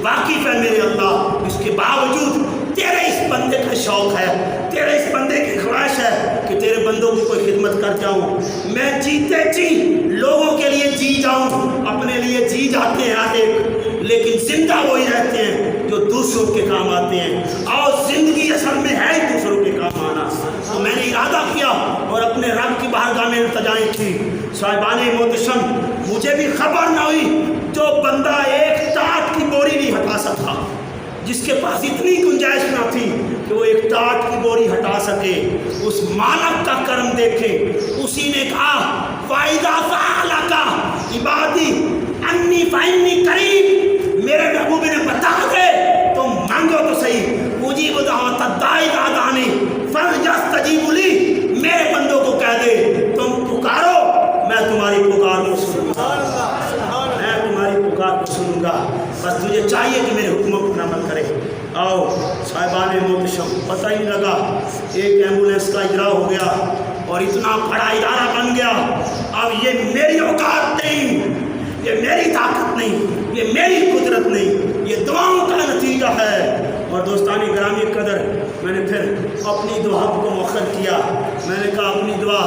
واقف ہے میرے اللہ، اس کے باوجود تیرے اس بندے کا شوق ہے، تیرے اس بندے کی خواہش ہے کہ تیرے بندوں کی کوئی خدمت کر جاؤں، میں جیتے جی لوگوں کے لیے جی جاؤں، اپنے لیے جی جاتے ہیں ہر ایک، لیکن زندہ وہی رہتے ہیں جو دوسروں کے کام آتے ہیں، اور زندگی اصل میں ہے دوسروں کے کام آنا، تو میں نے ارادہ کیا اور اپنے رب کی بارگاہ میں التجائیں کی۔ صاحبان محتشم، مجھے بھی خبر نہ ہوئی جو بندہ ایک ٹاٹ کی بوری نہیں ہٹا سکتا، جس کے پاس اتنی گنجائش نہ تھی کہ وہ ایک ٹاٹ کی بوری ہٹا سکے، اس مالک کا کرم دیکھیں، اسی نے کہا فَإِذَا سَأَلَكَ عِبَادِي أَنِّي فَإِنِّي قَرِيبٌ، میرے محبوب نے بتا دے تم مانگو تو صحیح، اجیب دعوت الداعی اذا دعانی فلیستجیبوا لی، میرے بندوں کو کہہ دے تم پکارو میں تمہاری پکار کو سنوں گا، میں تمہاری پکار کو سنوں گا، بس تجھے چاہیے کہ میرے حکموں پر عمل کرے۔ آؤ صاحبان محتشم، پتہ ہی نہیں لگا ایک ایمبولینس کا اجرا ہو گیا اور اتنا بڑا ادارہ بن گیا، اب یہ میری اوقات نہیں، یہ میری طاقت نہیں، یہ میری قدرت نہیں، یہ دعاؤں کا نتیجہ ہے۔ اور دوستانی گرامی قدر، میں نے پھر اپنی دعا کو مؤخر کیا، میں نے کہا اپنی دعا،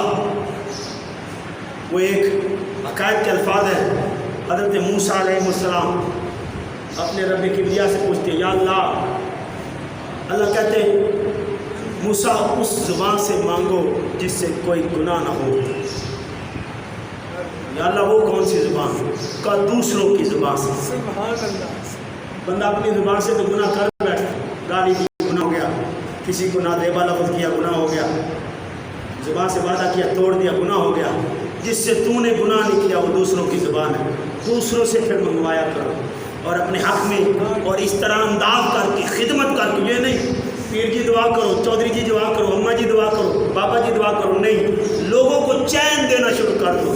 وہ ایک عقائد کے الفاظ ہیں، حضرت موسیٰ علیہ السلام اپنے رب کبریا سے پوچھتے ہیں، یا اللہ کہتے ہیں موسیٰ اس زبان سے مانگو جس سے کوئی گناہ نہ ہو، یا اللہ وہ کون سی زبان؟ کا دوسروں کی زبان سے، بندہ اپنی زبان سے تو گناہ کر بیٹھا، گالی دی گناہ ہو گیا، کسی کو نادیبا لفظ کیا گناہ ہو گیا، زبان سے وعدہ کیا توڑ دیا گناہ ہو گیا، جس سے تو نے گناہ نہیں کیا وہ دوسروں کی زبان ہے، دوسروں سے پھر منگوایا کرو اور اپنے حق میں، اور اس طرح انداز کر کے خدمت کر کے، یہ نہیں پیر جی دعا کرو، چودھری جی دعا کرو، اماں جی دعا کرو، بابا جی دعا کرو، نہیں، لوگوں کو چین دینا شروع کر دو،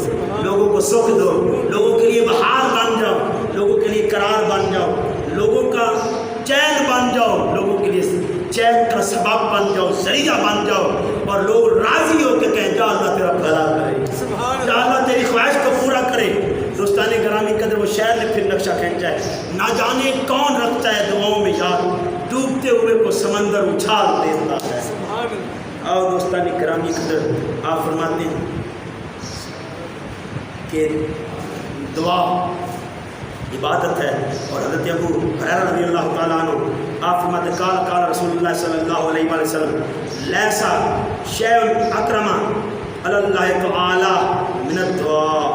لوگوں کو سکھ دو، لوگوں کے لیے بہار بن جاؤ، لوگوں کے لیے قرار بن جاؤ، لوگوں کا چین بن جاؤ، لوگوں کے لیے چین کا سبب بن جاؤ، ذریعہ بن جاؤ، اور لوگ راضی ہو کے کہیں جا اللہ تیرا بھلا کرے، جا اللہ تیری خواہش کو پورا کرے۔ دوستان گرامی قدر، وہ شہر نے پھر نقشہ کھینچا ہے، نہ جانے کون رکھتا ہے دعاؤں میں یاد، ڈوبتے ہوئے کو سمندر اچھال دیتا ہے۔ اور دوستان گرامی قدر، آپ فرماتے ہیں کہ دعا عبادت ہے، اور حضرت ابو ہریرہ رضی اللہ تعالیٰ عنہ آپ فرماتے ہیں قال قال رسول اللہ صلی اللہ علیہ وسلم لیسا شیء اکرم اللہ تعالی من الدعا،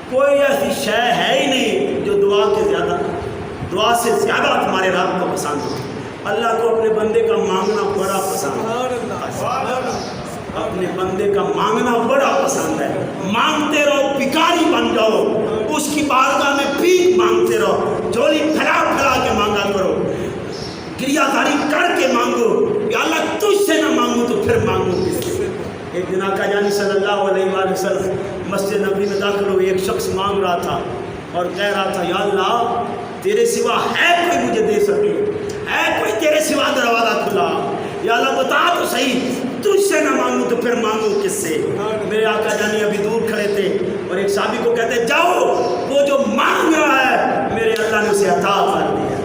کوئی ایسی شے ہے ہی نہیں جو دعا سے زیادہ تمہارے رب کو پسند ہو۔ اللہ کو اپنے بندے کا مانگنا بڑا پسند ہے، اپنے بندے کا مانگنا بڑا پسند ہے۔ مانگتے رہو، بھکاری بن جاؤ، اس کی بارگاہ میں بھیک مانگتے رہو، جھولی پھیلا پھیلا کے مانگا کرو، گریہ داری کر کے مانگو، یا اللہ تجھ سے نہ مانگو تو پھر مانگو کس سے۔ ایک دن آقا جانی صلی اللہ علیہ وآلہ وسلم مسجد نبی میں داخل ہوئے، ایک شخص مانگ رہا تھا اور کہہ رہا تھا، یا اللہ تیرے سوا ہے کوئی مجھے دے سکے، ہے کوئی تیرے سوا دروازہ کھلا، یا اللہ بتا تو صحیح، تجھ سے نہ مانگو تو پھر مانگو کس سے۔ میرے آقا جانی ابھی دور کھڑے تھے اور ایک صحابی کو کہتے، جاؤ وہ جو مانگ رہا ہے میرے اللہ نے اسے عطا کر دیا۔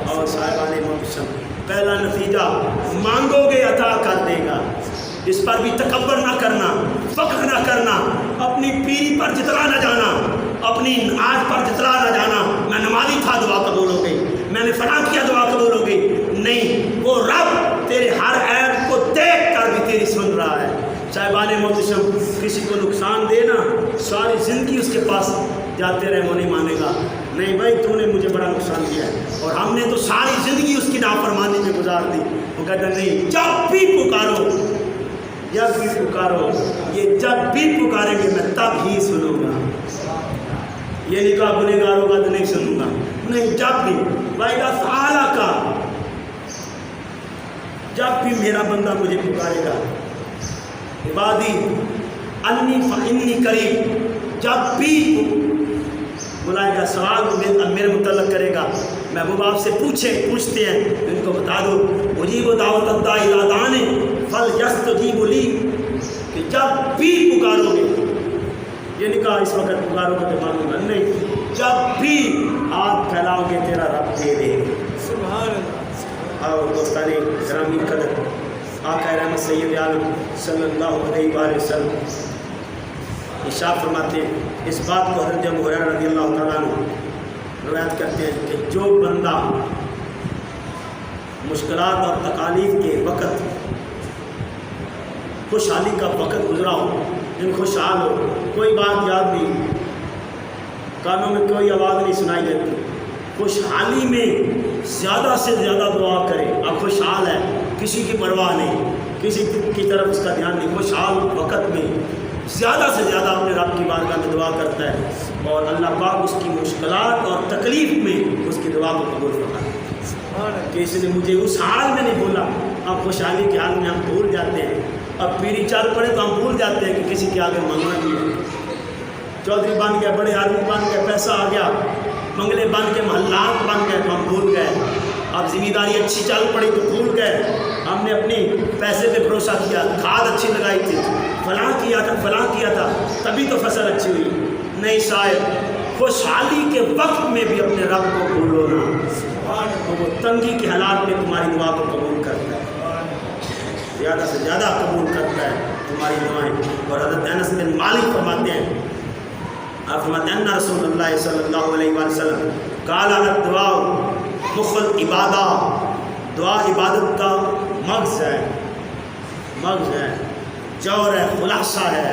اور صاحبان محتشم، پہلا نتیجہ مانگو گے عطا کر دے گا۔ اس پر بھی تکبر نہ کرنا، فخر نہ کرنا، اپنی پیری پر جتلا نہ جانا، اپنی آج پر جتلا نہ جانا، میں نمازی تھا دعا قبول ہو گئی، میں نے فلاں کیا دعا قبول ہو گئی، نہیں، وہ رب تیرے ہر عیب کو دیکھ کر بھی تیری سن رہا ہے۔ صاحبان محتشم، کسی کو نقصان دینا، ساری زندگی اس کے پاس جاتے رہے وہ نہیں مانے گا، نہیں بھائی تو نے مجھے بڑا نقصان دیا ہے، اور ہم نے تو ساری زندگی اس کی نافرمانی میں گزار دی۔ وہ کہتا نہیں، جب بھی پکارو، جب بھی پکارو، یہ جب بھی پکاریں گے میں تب ہی سنوں گا، یہ نہیں کہا گنہگار ہوگا تو نہیں سنوں گا، نہیں، جب بھی وَإِذَا سَأَلَكَ، جب بھی میرا بندہ مجھے پکارے گا، عبادی انی فإنی قریب، جب بھی بلائے گا، سوال میرے متعلق کرے گا، محبوب آپ سے پوچھتے ہیں، ان کو بتا دو، اجیب دعوت الداعی اذا دعانی فلیستجیبوا لی، کہ جب بھی پکارو گے، یہ نہیں کہا اس وقت پکارو گے تو مانوں گا، نہیں، جب بھی آپ پھیلاؤ گے تیرا رب دے دے گا۔ سبحان اللہ۔ اور دوستان گرامی قدر، آقا رحمت سید عالم صلی اللہ علیہ وآلہ وسلم ارشاد فرماتے ہیں، اس بات کو حضرت ابو ہریرہ رضی اللہ تعالیٰ عنہ روایت کرتے ہیں کہ جو بندہ مشکلات اور تکالیف کے وقت، خوشحالی کا وقت گزرا ہو، جن خوشحال ہو، کوئی بات یاد نہیں، کانوں میں کوئی آواز نہیں سنائی دیتی، خوشحالی میں زیادہ سے زیادہ دعا کرے۔ اب خوشحال ہے، کسی کی پرواہ نہیں، کسی کی طرف اس کا دھیان نہیں، خوشحال وقت میں زیادہ سے زیادہ اپنے رب کی بارگاہ میں دعا کرتا ہے، اور اللہ پاک اس کی مشکلات اور تکلیف میں اس کی دعا کو قبول فرماتا ہے کہ اس نے مجھے اس حال میں نہیں بولا۔ اب خوشحالی کے حال میں ہم بھول جاتے ہیں، اب پیری چل پڑے تو ہم بھول جاتے ہیں کہ کسی کے آگے مانگنا نہیں ہے، چودھری بن گیا، بڑے آدمی بن گئے، پیسہ آ گیا، منگلے بن کے محلات بن گئے تو ہم بھول گئے، اب ذمہ داری اچھی چل پڑی تو بھول گئے، ہم نے اپنی پیسے پہ بھروسہ کیا، کھاد اچھی لگائی تھی، فلاں کیا تھا تبھی تو فصل اچھی ہوئی، نہیں صاحب، خوشحالی کے وقت میں بھی اپنے رب کو بھولو نا، تو وہ تنگی کے حالات میں تمہاری دعا کو قبول کرتا ہے، زیادہ سے زیادہ قبول کرتا ہے تمہاری دعائیں۔ اور حضرت انس بن مالک فرماتے ہیں، آپ فرماتے ہیں، رسول اللہ صلی اللہ علیہ وآلہ وسلم قال الدعاء مخ العبادہ، دعا عبادت کا مغز ہے، جوہر ہے، خلاصہ ہے،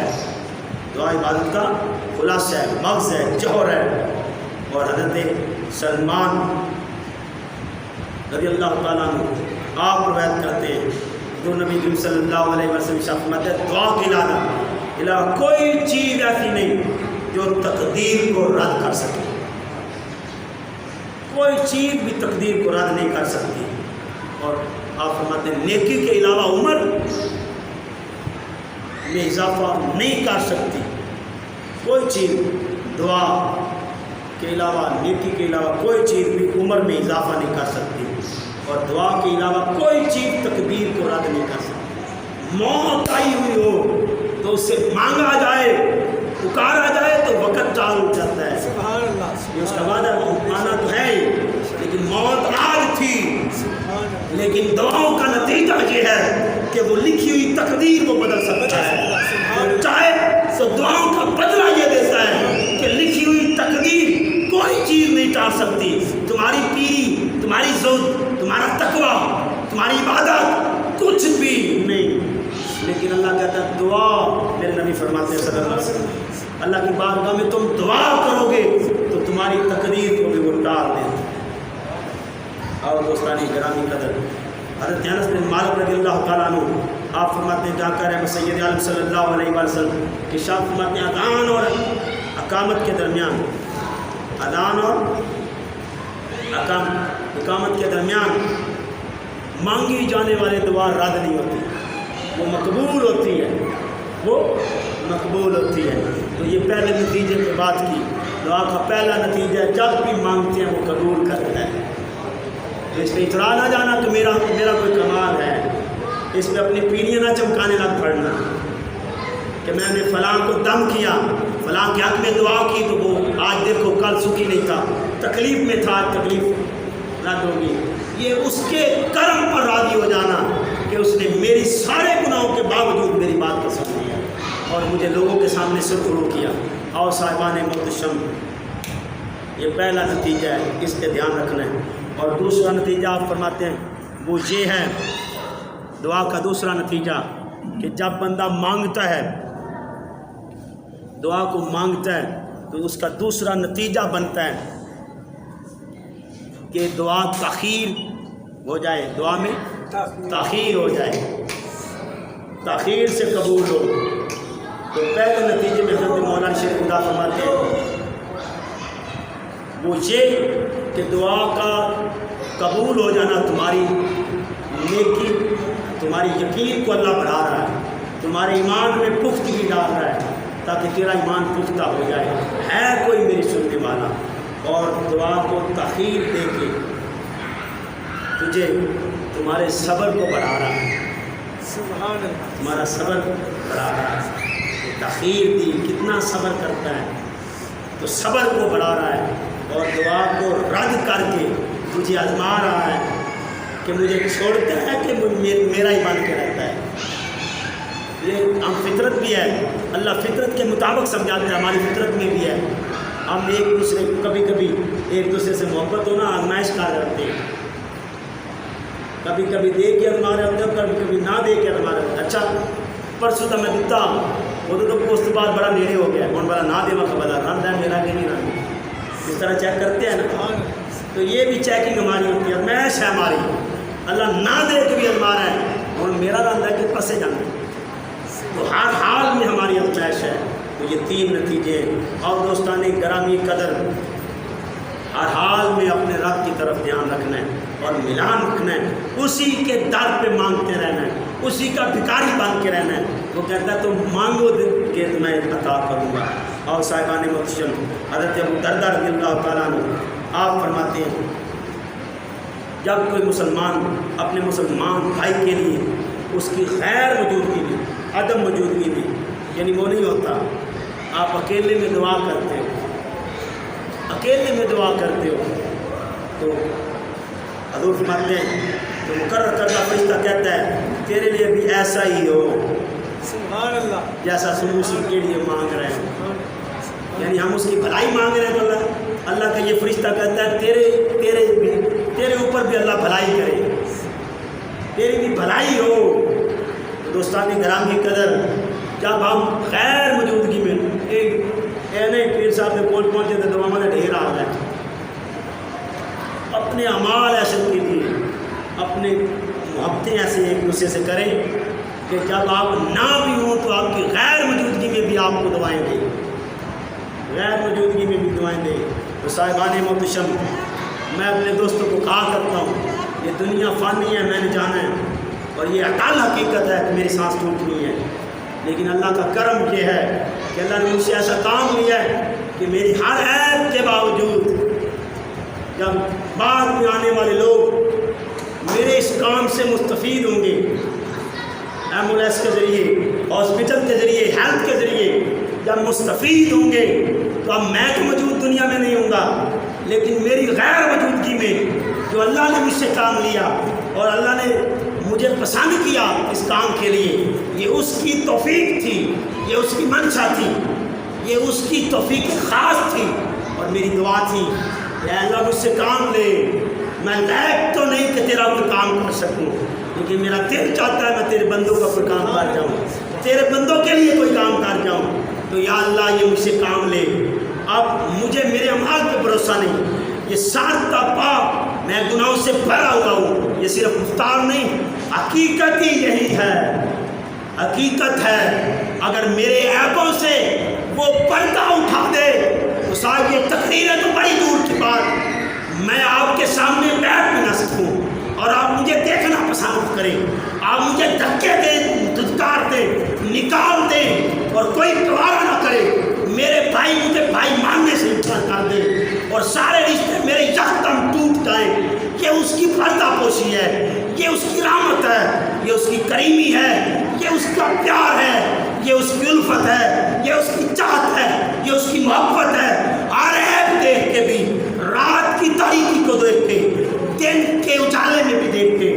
دعا عبادت کا خلاصہ ہے، مغز ہے، جوہر ہے۔ اور حضرت سلمان رضی اللہ تعالیٰ عنہ آپ روایت کرتے ہیں، جو نبی کریم صلی اللہ علیہ وسلم فرماتے ہیں، دعا کے علاوہ کوئی چیز ایسی نہیں جو تقدیر کو رد کر سکے، کوئی چیز بھی تقدیر کو رد نہیں کر سکتی۔ اور آپ فرماتے ہیں، نیکی کے علاوہ عمر میں اضافہ نہیں کر سکتی کوئی چیز، دعا کے علاوہ، نیکی کے علاوہ کوئی چیز بھی عمر میں اضافہ نہیں کر سکتی، اور دعا کے علاوہ کوئی چیز تقدیر کو رد نہیں کر سکتی۔ موت آئی ہوئی ہو تو اس سے مانگا جائے، پکارا جائے تو وقت ٹال جاتا ہے، یہ اس کا وعدہ آنا تو ہے ہی، لیکن موت آج تھی، لیکن دعاؤں کا نتیجہ یہ ہے کہ وہ لکھی ہوئی تقدیر کو بدل سکتا ہے، چاہے تو دعاؤں کا بدلہ یہ دیتا ہے کہ لکھی ہوئی تقدیر کوئی چیز نہیں ٹال سکتی، تمہاری پیری، تمہاری زہد، تمہارا تقویٰ، تمہاری عبادت، کچھ بھی نہیں، لیکن لیکن اللہ کہتا ہے دعا، میرے نبی فرماتے ہیں صلی اللہ علیہ وسلم، اللہ کی بارگاہ میں تم دعا کرو گے تو تمہاری تقدیر کو بھی وہ ٹال دیں۔ اور دوستانی گرامی قدر، حضرت انس بن مالک رضی اللہ تعالیٰ عنہ آپ فرماتے ہیں، کیا کہہ رہے ہیں سید عالم صلی اللہ علیہ وسلم کہ شاہ فرماتے ہیں اذان اور اقامت کے درمیان، اذان اور اقامت کے درمیان مانگی جانے والے دعا رد نہیں ہوتی، وہ مقبول ہوتی ہے، وہ مقبول ہوتی ہے۔ تو یہ پہلے نتیجے پہ بات کی، دعا کا پہلا نتیجہ جب بھی مانگتے ہیں وہ قبول کرتا ہے۔ اس پہ اترا نہ جانا کہ میرا کوئی کمال ہے، اس پہ اپنی پیلیاں نہ چمکانے لگ پڑنا کہ میں نے فلاں کو دم کیا، فلاں کے حق میں دعا کی تو وہ آج دیکھو کل سکھی نہیں تھا، تکلیف میں تھا، آج تکلیف رد ہوگی۔ یہ اس کے کرم پر راضی ہو جانا کہ اس نے میری سارے گناہوں کے باوجود میری بات کو سن لیا اور مجھے لوگوں کے سامنے سرخرو کیا۔ اور صاحبان محتشم، یہ پہلا نتیجہ ہے، اس پہ دھیان رکھنا ہے۔ اور دوسرا نتیجہ آپ فرماتے ہیں وہ یہ ہے، دعا کا دوسرا نتیجہ کہ جب بندہ مانگتا ہے، دعا کو مانگتا ہے تو اس کا دوسرا نتیجہ بنتا ہے کہ دعا تاخیر ہو جائے، دعا میں تاخیر ہو جائے، تاخیر سے قبول ہو۔ تو پہلے نتیجے میں حضرت مولانا شیخ خدا فرماتے ہیں وہ یہ کہ دعا کا قبول ہو جانا تمہاری نیکی، تمہاری یقین کو اللہ بڑھا رہا ہے، تمہارے ایمان میں پختگی ڈال رہا ہے تاکہ تیرا ایمان پختہ ہو جائے، ہے کوئی میری سننے والا۔ اور دعا کو تاخیر دے کے تجھے تمہارے صبر کو بڑھا رہا ہے، سبحان اللہ، تمہارا صبر بڑھا رہا ہے۔ تاخیر دی، کتنا صبر کرتا ہے تو صبر کو بڑھا رہا ہے، اور دعا کو رد کر کے تجھے آزما رہا ہے کہ مجھے چھوڑتا ہے کہ میرا ہی بن کے رہتا ہے۔ یہ ہم فطرت بھی ہے، اللہ فطرت کے مطابق سمجھاتے ہیں، ہماری فطرت میں بھی ہے، ہم ایک دوسرے کو کبھی کبھی ایک دوسرے سے محبت ہونا آزمائش کر کرتے ہیں، کبھی کبھی دے کے ہمارے اندر، کبھی کبھی نہ دے کے ہمارے اندر۔ اچھا پرسوں تو میں دیتا وہ تو اس کے بعد بڑا نیڑے ہو گیا، کون بڑا نہ دے وقت بتا رن ہے میرا کہ نہیں رن، اس طرح چیک کرتے ہیں نا، تو یہ بھی چیکنگ ہماری ہوتی ہے، میش ہے ہماری، اللہ نہ دے کے بھی ہمارا ہے اور میرا رن ہے کہ پسے جانا، تو ہر حال میں ہماری آزمائش ہے۔ تو یہ تین نتیجے، اور دوستانی گرامی قدر، ہر حال میں اپنے رب کی طرف دھیان رکھنا ہے اور ملان رکھنا ہے، اسی کے در پہ مانگتے رہنا ہے، اسی کا بھکاری بن کے رہنا ہے۔ وہ کہتا ہے تم مانگو کہ میں عطا کروں گا۔ اور صاحبان محتشم، حضرت ابو درداء رضی اللہ تعالیٰ عنہ آپ فرماتے ہیں جب کوئی مسلمان اپنے مسلمان بھائی کے لیے اس کی غیر موجودگی میں، عدم موجودگی میں، یعنی وہ نہیں ہوتا، آپ اکیلے میں دعا کرتے ہو، اکیلے میں دعا کرتے ہو، تو حضور فرماتے ہیں تو مقرر کردہ فرشتہ کہتا ہے تیرے لیے بھی ایسا ہی ہو سبحان اللہ، جیسا سنوسی کے لیے مانگ رہے ہیں، یعنی ہم اس کی بھلائی مانگ رہے ہیں تو اللہ کا یہ فرشتہ کہتا ہے تیرے اوپر بھی اللہ بھلائی کرے، تیری بھی بھلائی ہو۔ تو دوستانی گرامی قدر، جب ہم غیر موجودگی میں نہیں پیر صاحب نے کول پہنچے تو دعا میں ڈھیر آ گئے، اپنے اعمال ایسے کیجیے، اپنے محبتیں ایسے ایک دوسرے سے کریں کہ جب آپ نہ بھی ہوں تو آپ کی غیر موجودگی میں بھی آپ کو دعائیں دیں، غیر موجودگی میں بھی دعائیں دیں۔ تو صاحبان محتشم، میں اپنے دوستوں کو کہا کرتا ہوں یہ دنیا فانی ہے، میں نے جانا ہے، اور یہ اٹل حقیقت ہے کہ میری سانس ٹوٹنی ہے، لیکن اللہ کا کرم یہ ہے کہ اللہ نے مجھ سے ایسا کام لیا ہے کہ میری ہر عیب کے باوجود جب بعد میں آنے والے لوگ میرے اس کام سے مستفید ہوں گے، ایمبولینس کے ذریعے، ہاسپٹل کے ذریعے، ہیلتھ کے ذریعے جب مستفید ہوں گے، تو اب میں تو موجود دنیا میں نہیں ہوں گا، لیکن میری غیر موجودگی میں جو اللہ نے مجھ سے کام لیا اور اللہ نے مجھے پسند کیا اس کام کے لیے، یہ اس کی توفیق تھی، یہ اس کی منشا تھی، یہ اس کی توفیق خاص تھی، اور میری دعا تھی کہ اے اللہ مجھ سے کام لے، میں لائق تو نہیں کہ تیرا کوئی کام کر سکوں، لیکن میرا دل چاہتا ہے میں تیرے بندوں کا کوئی کام کر جاؤں، تیرے بندوں کے لیے کوئی کام کر جاؤں. تو یا اللہ یہ مجھ سے کام لے. اب مجھے میرے اعمال پہ بھروسہ نہیں، یہ سارتا پاپ میں گناہوں سے بھرا ہوا ہوں. یہ صرف گفتار نہیں، حقیقت ہی یہی ہے، حقیقت ہے. اگر میرے عیبوں سے وہ پردہ اٹھا دے تو صاحب یہ تقریر ہے تو بڑی دور کی بات، میں آپ کے سامنے بیٹھ بھی نہ سکوں اور آپ مجھے دیکھنا پسند کریں، آپ مجھے دھکے دیں، دھتکار دیں، نکال دیں اور کوئی پرواہ نہ کرے. میرے بھائی مجھے بھائی ماننے سے انکار کر دے اور سارے رشتے میرے یکدم ٹوٹ جائیں. یہ اس کی پردہ پوشی ہے، یہ اس کی رحمت ہے، یہ اس کی کریمی ہے، یہ اس کا پیار ہے، یہ اس کی الفت ہے، یہ اس کی چاہت ہے، یہ اس کی محبت ہے. ہر عیب دیکھ کے بھی، رات کی تاریکی کو دیکھ کے، دن کے اجالے میں بھی دیکھ کے،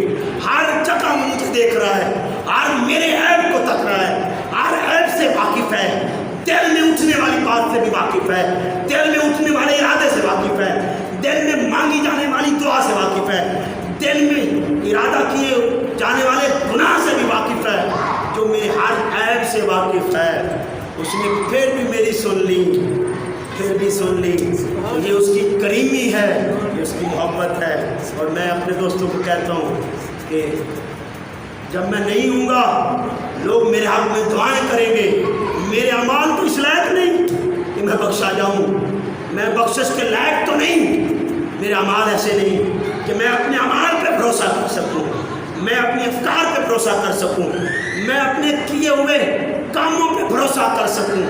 ہر جگہ مجھے دیکھ رہا ہے، ہر میرے عیب کو تک رہا ہے، ہر عیب سے واقف ہے، دل میں اٹھنے والی بات سے بھی واقف ہے، دل میں اٹھنے والے ارادے سے واقف ہے، دل میں مانگی جانے والی دعا سے واقف ہے، دل میں ارادہ کیے جانے والے گناہ سے بھی واقف ہے. جو میرے ہر عیب سے واقف ہے اس نے پھر بھی میری سن لی، پھر بھی سن لی. یہ اس کی کریمی ہے، یہ اس کی محبت ہے. اور میں اپنے دوستوں کو کہتا ہوں کہ جب میں نہیں ہوں گا لوگ میرے حق میں دعائیں کریں گے. میرے اعمال تو اس لائق نہیں کہ میں بخشا جاؤں، میں بخشش کے لائق تو نہیں، میرے اعمال ایسے نہیں کہ میں اپنے اعمال پہ بھروسہ کر سکوں، میں اپنے افکار پہ بھروسہ کر سکوں، میں اپنے کیے ہوئے کاموں پہ بھروسہ کر سکوں.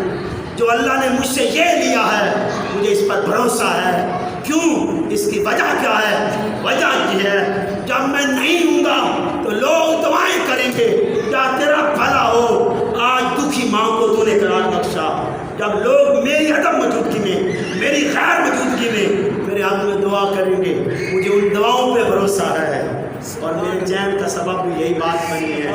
جو اللہ نے مجھ سے یہ لیا ہے مجھے اس پر بھروسہ ہے. کیوں؟ اس کی وجہ کیا ہے؟ وجہ یہ ہے جب میں نہیں ہوں گا تو لوگ دعائیں کریں گے یا تیرا بھلا ہو، آج دکھی ماں کو تو نے قرار بخشا. جب لوگ میری عدم موجودگی میں، میری غیر موجودگی میں میرے حق میں دعا کریں گے، مجھے ان دعاؤں پہ بھروسہ ہے. اور میرے چین کا سبب بھی یہی بات بنی ہے،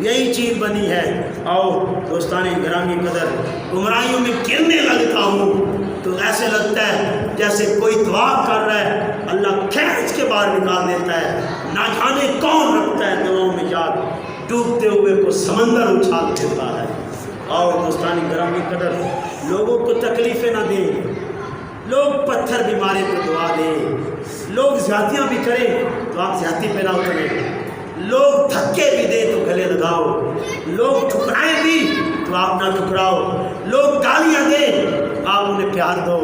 یہی چیز بنی ہے. آؤ دوستان گرامی قدر، گمراہیوں میں گرنے لگتا ہوں تو ایسے لگتا ہے جیسے کوئی دعا کر رہا ہے، اللہ کھینچ کے باہر نکال دیتا ہے. نہ جانے کون رکھتا ہے دعاؤں میں یاد، ڈوبتے ہوئے کو سمندر اچھال دیتا ہے. آؤ دوستان گرامی قدر، لوگوں کو تکلیفیں نہ دیں، لوگ پتھر بھی مارے تو دعا دیں، لوگ زیادتیاں بھی کریں تو آپ زیادتی پہ نہ اتریں، لوگ دھکے بھی دیں تو گلے لگاؤ، لوگ ٹھکرائیں بھی تو آپ نہ ٹھکراؤ، لوگ گالیاں دیں آپ انہیں پیار دو،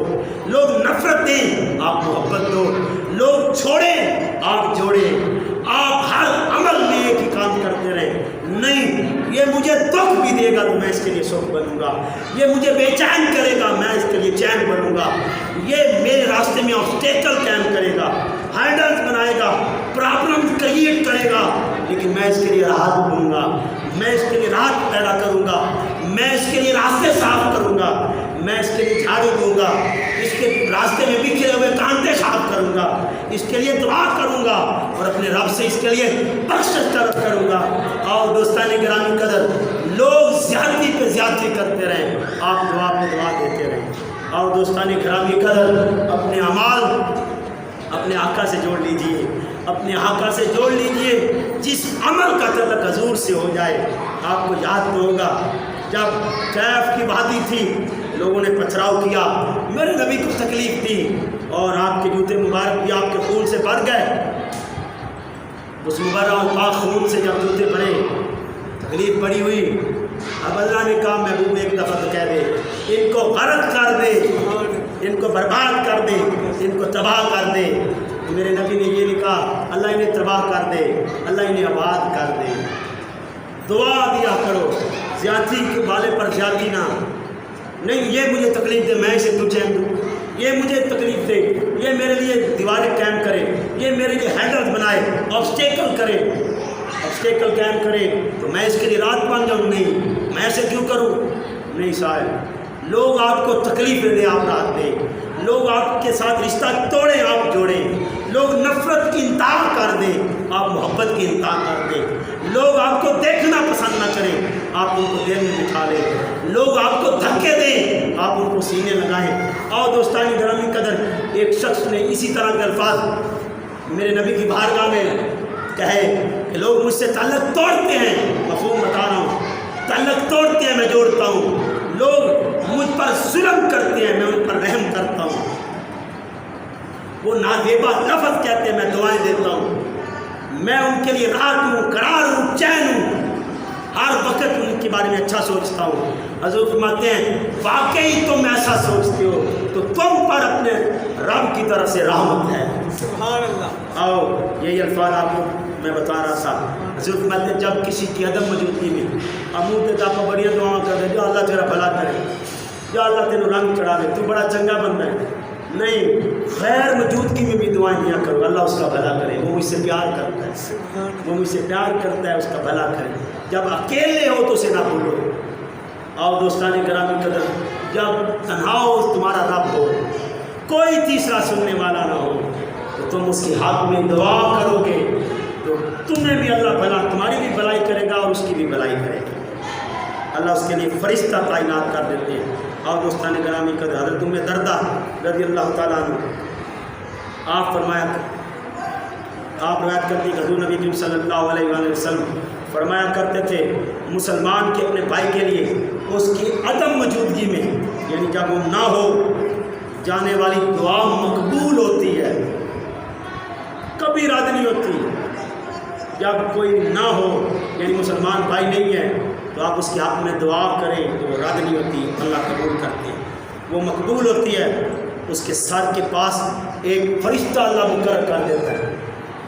لوگ نفرت دیں آپ محبت دو، لوگ چھوڑیں آپ جوڑیں. آپ ہر عمل میں ایک ہی کام کرتے رہیں، نہیں یہ مجھے دکھ بھی دے گا تو میں اس کے لیے سکھ بنوں گا، یہ مجھے بے چین کرے گا میں اس کے لیے چین بنوں گا، یہ میرے راستے میں آبسٹیکل قائم کرے گا، ہائڈلز بنائے گا، پرابلم کریٹ کرے گا، لیکن میں اس کے لیے راحت دوں گا، میں اس کے لیے راحت پیدا کروں گا، میں اس کے لیے راستے صاف کروں گا، میں اس کے لیے جھاڑو دوں گا، اس کے راستے میں بکھرے ہوئے کانٹے صاف کروں گا، اس کے لیے دعا کروں گا اور اپنے رب سے اس کے لیے بخشش طلب کروں گا. اور دوستان گرامی قدر، لوگ زیادتی پہ زیادتی کرتے رہیں، آپ دعا پہ دعا دیتے رہیں. اور دوستان گرامی قدر، اپنے اعمال اپنے آقا سے جوڑ لیجئے، اپنے آقا سے جوڑ لیجئے. جس عمل کا تعلق حضور سے ہو جائے. آپ کو یاد تو ہوگا جب طیف کی وادی تھی، لوگوں نے پتھراؤ کیا، میرے نبی کو تکلیف دی اور آپ کے جوتے مبارک بھی آپ کے خون سے بھر گئے. اس مبارک پاک خون سے جب جوتے بھرے، تکلیف بڑی ہوئی. اب اللہ نے کہا محبوب ایک دفعہ تو کہہ دے، ان کو غرق کر دے، ان کو برباد کر دے، ان کو تباہ کر دے. میرے نبی نے یہ لکھا، اللہ انہیں تباہ کر دے، اللہ انہیں آباد کر دے. دعا دیا کرو، زیادتی کے بالے پر زیادتی نہ. نہیں یہ مجھے تکلیف دے میں اسے تجھے دوں، یہ مجھے تکلیف دے، یہ میرے لیے دیواریں قائم کرے، یہ میرے لیے ہینڈلز بنائے، آبسٹیکل کرے، آبسٹیکل قائم کرے تو میں اس کے لیے رات بن جاؤں. نہیں میں ایسے کیوں کروں؟ نہیں صاحب، لوگ آپ کو تکلیفیں دیں آپ رات دیں، لوگ آپ کے ساتھ رشتہ توڑیں آپ جوڑیں، لوگ نفرت کی انتہا کر دیں آپ محبت کی انتہا کر دیں، لوگ آپ کو دیکھنا پسند نہ کریں آپ ان کو دل میں بٹھا لیں، لوگ آپ کو دھکے دیں آپ ان کو سینے لگائیں. اور دوستانی گرامی قدر، ایک شخص نے اسی طرح کے الفاظ میرے نبی کی بارگاہ میں کہے کہ لوگ مجھ سے تعلق توڑتے ہیں، مفہوم بتا رہا ہوں، تعلق توڑتے ہیں میں جوڑتا ہوں، لوگ مجھ پر ظلم کرتے ہیں میں ان پر رحم کرتا ہوں، وہ نازیبا لفظ کہتے ہیں میں دعائیں دیتا ہوں، میں ان کے لیے راحت ہوں، قرار ہوں، چین ہوں، ہر وقت ان کے بارے میں اچھا سوچتا ہوں۔ حضور فرماتے ہیں واقعی تم ایسا سوچتے ہو تو تم پر اپنے رب کی طرف سے رحمت ہے۔ سبحان اللہ۔ آؤ یہی الفاظ آپ کو میں بتا رہا تھا۔ حضور فرماتے ہیں جب کسی کی عدم موجودگی میں منہ پہ آپ بڑی دعا کر دے، جو اللہ تیرا بھلا کرے، جو اللہ تیرے رنگ چڑھا دے، تو بڑا چنگا بندہ ہے، نہیں، غیر موجودگی میں بھی دعائیں دیا کرو، اللہ اس کا بھلا کرے، وہ مجھ سے پیار کرتا ہے، وہ مجھ سے پیار کرتا ہے، اس کا بھلا کرے۔ جب اکیلے ہو تو اسے نہ بھولو۔ آؤ دوستان گرامی قدر، جب تنہا ہو تمہارا رب ہو، کوئی تیسرا سننے والا نہ ہو، تو تم اس کے حق میں دعا کرو گے تو تمہیں بھی اللہ بھلا، تمہاری بھی بھلائی کرے گا اور اس کی بھی بھلائی کرے گا۔ اللہ اس کے لیے فرشتہ تعینات کر دیتے ہیں۔ اور دوستان گرامی قدر، حضرت ام دردہ رضی اللہ تعالیٰ عنہ، آپ روایت کرتے ہیں کہ حضور نبی کریم صلی اللہ علیہ وآلہ وسلم فرمایا کرتے تھے مسلمان کے اپنے بھائی کے لیے اس کی عدم موجودگی میں، یعنی جب وہ نہ ہو، جانے والی دعا مقبول ہوتی ہے، کبھی رد نہیں ہوتی۔ جب کوئی نہ ہو، یعنی مسلمان بھائی نہیں ہے، تو آپ اس کے حق میں دعا کریں تو وہ رد نہیں ہوتی، اللہ قبول کرتے ہیں، وہ مقبول ہوتی ہے۔ اس کے سر کے پاس ایک فرشتہ اللہ مقرر کر دیتا ہے،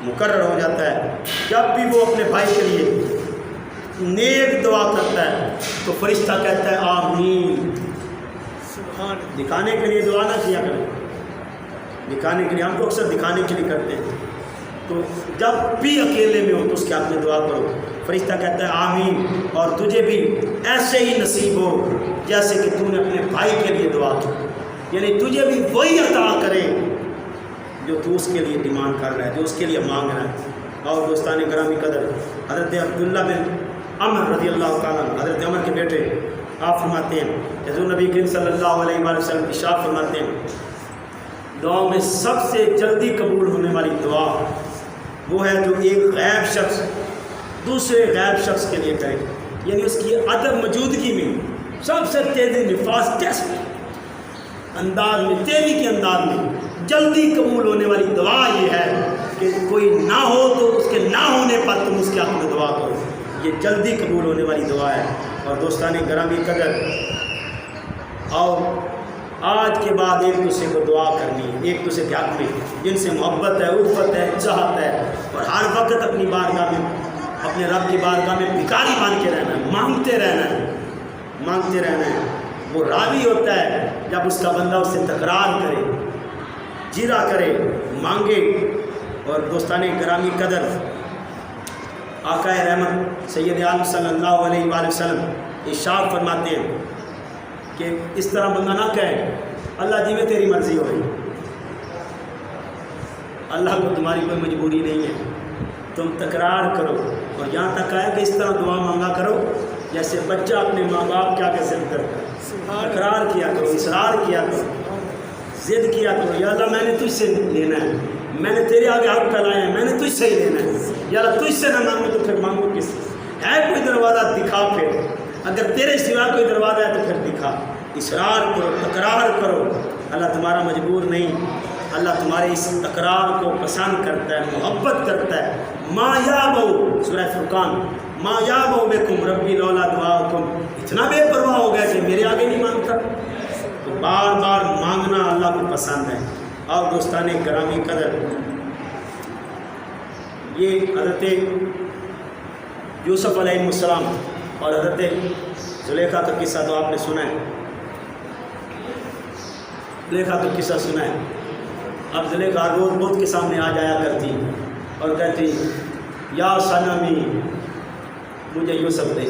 مقرر ہو جاتا ہے۔ جب بھی وہ اپنے بھائی کے لیے نیک دعا کرتا ہے تو فرشتہ کہتا ہے آمین۔ سبحان دکھانے کے لیے دعا نہ کیا کریں، دکھانے کے لیے، ہم تو اکثر دکھانے کے لیے کرتے ہیں، تو جب بھی اکیلے میں ہو تو اس کے حق میں دعا کرو، فرشتہ کہتا ہے آمین، اور تجھے بھی ایسے ہی نصیب ہو جیسے کہ تو نے اپنے بھائی کے لیے دعا کی، یعنی تجھے بھی وہی عطا کرے جو تو اس کے لیے ڈیمانڈ کر رہا ہے، جو اس کے لیے مانگ رہا ہے۔ اور دوستان گرامی قدر، حضرت عبداللہ بن عمر رضی اللہ تعالیٰ عنہ، حضرت عمر کے بیٹے، آپ فرماتے ہیں حضور نبی کریم صلی اللہ علیہ وآلہ وسلم ارشاد فرماتے ہیں دعاؤں میں سب سے جلدی قبول ہونے والی دعا وہ ہے جو ایک غائب شخص دوسرے غائب شخص کے لیے کرے، یعنی اس کی عدم موجودگی میں سب سے تیزی میں، فاسٹسٹ انداز میں، تیزی کے انداز میں جلدی قبول ہونے والی دعا یہ ہے کہ کوئی نہ ہو تو اس کے نہ ہونے پر تم اس کے حق میں دعا کرو، یہ جلدی قبول ہونے والی دعا ہے۔ اور دوستان گرامی قدر، اور آج کے بعد ایک دوسرے کو دعا کرنی ہے، ایک دوسرے کے حق میں جن سے محبت ہے، الفت ہے، چاہت ہے، اور ہر وقت اپنی بارگاہ میں، اپنے رب کی بارگاہ میں بھکاری بن کے رہنا ہے، مانگتے رہنا ہے، مانگتے رہنا ہے۔ وہ راضی ہوتا ہے جب اس کا بندہ اس سے تکرار کرے، جیرا کرے، مانگے۔ اور دوستان گرامی قدر، آقا رحمت سید عالم صلی اللہ علیہ وآلہ وسلم ارشاد فرماتے ہیں کہ اس طرح بندہ نہ کہے اللہ جی میں تیری مرضی ہوئی، اللہ کو تمہاری کوئی مجبوری نہیں ہے، تم تکرار کرو، اور یہاں تک ہے کہ اس طرح دعا مانگا کرو جیسے بچہ اپنے ماں باپ کیا ضد کرتا ہے، تکرار کیا کرو، اصرار کیا کرو، ضد کیا کرو، یا اللہ میں نے تجھ سے لینا ہے، میں نے تیرے آگے ہاتھ پھیلائے ہیں، میں نے تجھ سے ہی لینا ہے، یا اللہ تجھ سے نہ مانگو تو پھر مانگو کس سے؟ ہے کوئی دروازہ دکھا، پھر اگر تیرے سوا کوئی دروازہ ہے تو پھر دکھا، اصرار کرو، تکرار کرو، اللہ تمہارا مجبور نہیں، اللہ تمہارے اس تکرار کو پسند کرتا ہے، محبت کرتا ہے۔ ما یابو، سورہ فرقان، ما یابو بکم ربی لولا دعاؤکم، اتنا بے پرواہ ہو گیا کہ میرے آگے نہیں مانگتا، تو بار بار مانگنا اللہ کو پسند ہے۔ اور دوستان گرامی قدر، یہ حضرت یوسف علیہ السلام اور حضرت زلیخا کا قصہ تو آپ نے سنا ہے، زلیخا کا قصہ سنا ہے۔ اب زلیخا روز بت کے سامنے آ جایا کرتی اور کہتی یا صنمی مجھے یوسف دے،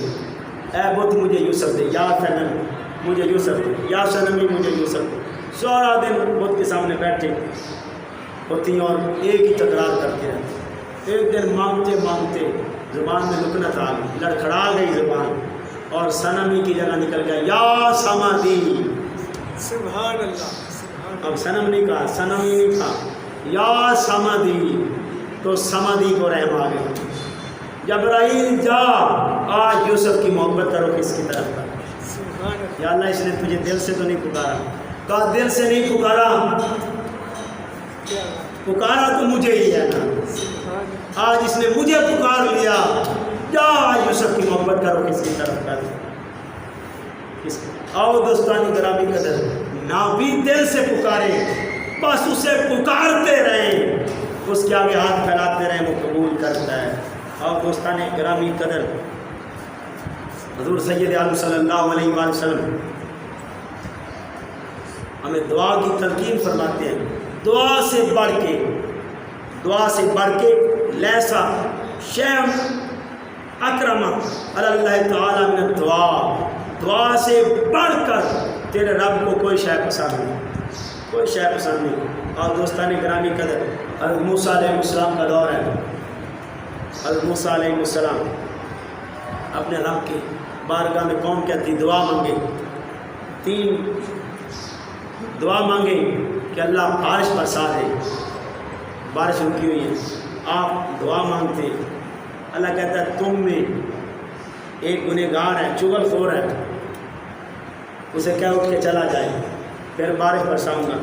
اے بت مجھے یوسف دے، یا صنم مجھے یوسف دے، یا صنمی مجھے یوسف دے۔ سارا دن بت کے سامنے بیٹھے ہوتی اور ایک ہی تکرار کرتے رہتے۔ ایک دن مانگتے مانگتے زبان میں لکنت آ گئی، لڑکھڑا گئی زبان، اور صنمی کی جگہ نکل گیا یا سمادی۔ سبحان اللہ، سبحان اب صنم نہیں کہا، صنم ہی نہیں کہا، یا سمادی، تو سمادی کو رحم آ گئی، جبرائیل جا آج یوسف کی محبت کرو کس کی طرف کا؟ سبحان اللہ یا اللہ اس نے تجھے دل سے تو نہیں پکارا، کہا دل سے نہیں پکارا، کیا پکارا تو مجھے ہی ہے نا، سبحان اللہ آج اس نے مجھے پکار لیا، جا آج یوسف کی محبت کرو کس کی طرف کا؟ آؤ دوستانی گرامی قدر، نہ بھی دل سے پکارے، بس اسے پکارتے رہیں، اس کے آگے ہاتھ پھیلاتے رہیں، وہ قبول کرتا ہے۔ آؤ دوستانی گرامی قدر، حضور سید عالم صلی اللہ علیہ وآلہ وسلم ہمیں دعا کی تلقین فرماتے ہیں، دعا سے بڑھ کے لیسا شیم اکرم علی اللہ تعالی من الدعا، دعا سے بڑھ کر تیرے رب کو کوئی شے پسند نہیں، کوئی شے پسند نہیں۔ اور دوستان گرامی قدر، حضرت موسیٰ علیہ السلام کا دور ہے، حضرت موسیٰ علیہ السلام اپنے رب کی بارگاہ میں قوم کہتی دعا مانگے، 3 دعا مانگے کہ اللہ بارش برسا دے، بارش رکی ہوئی ہے، آپ دعا مانگتے، اللہ کہتا ہے تم میں ایک گنہگار ہے، چغل خور ہے، اسے کیا اٹھ کے چلا جائے، پھر بارش برساؤں گا۔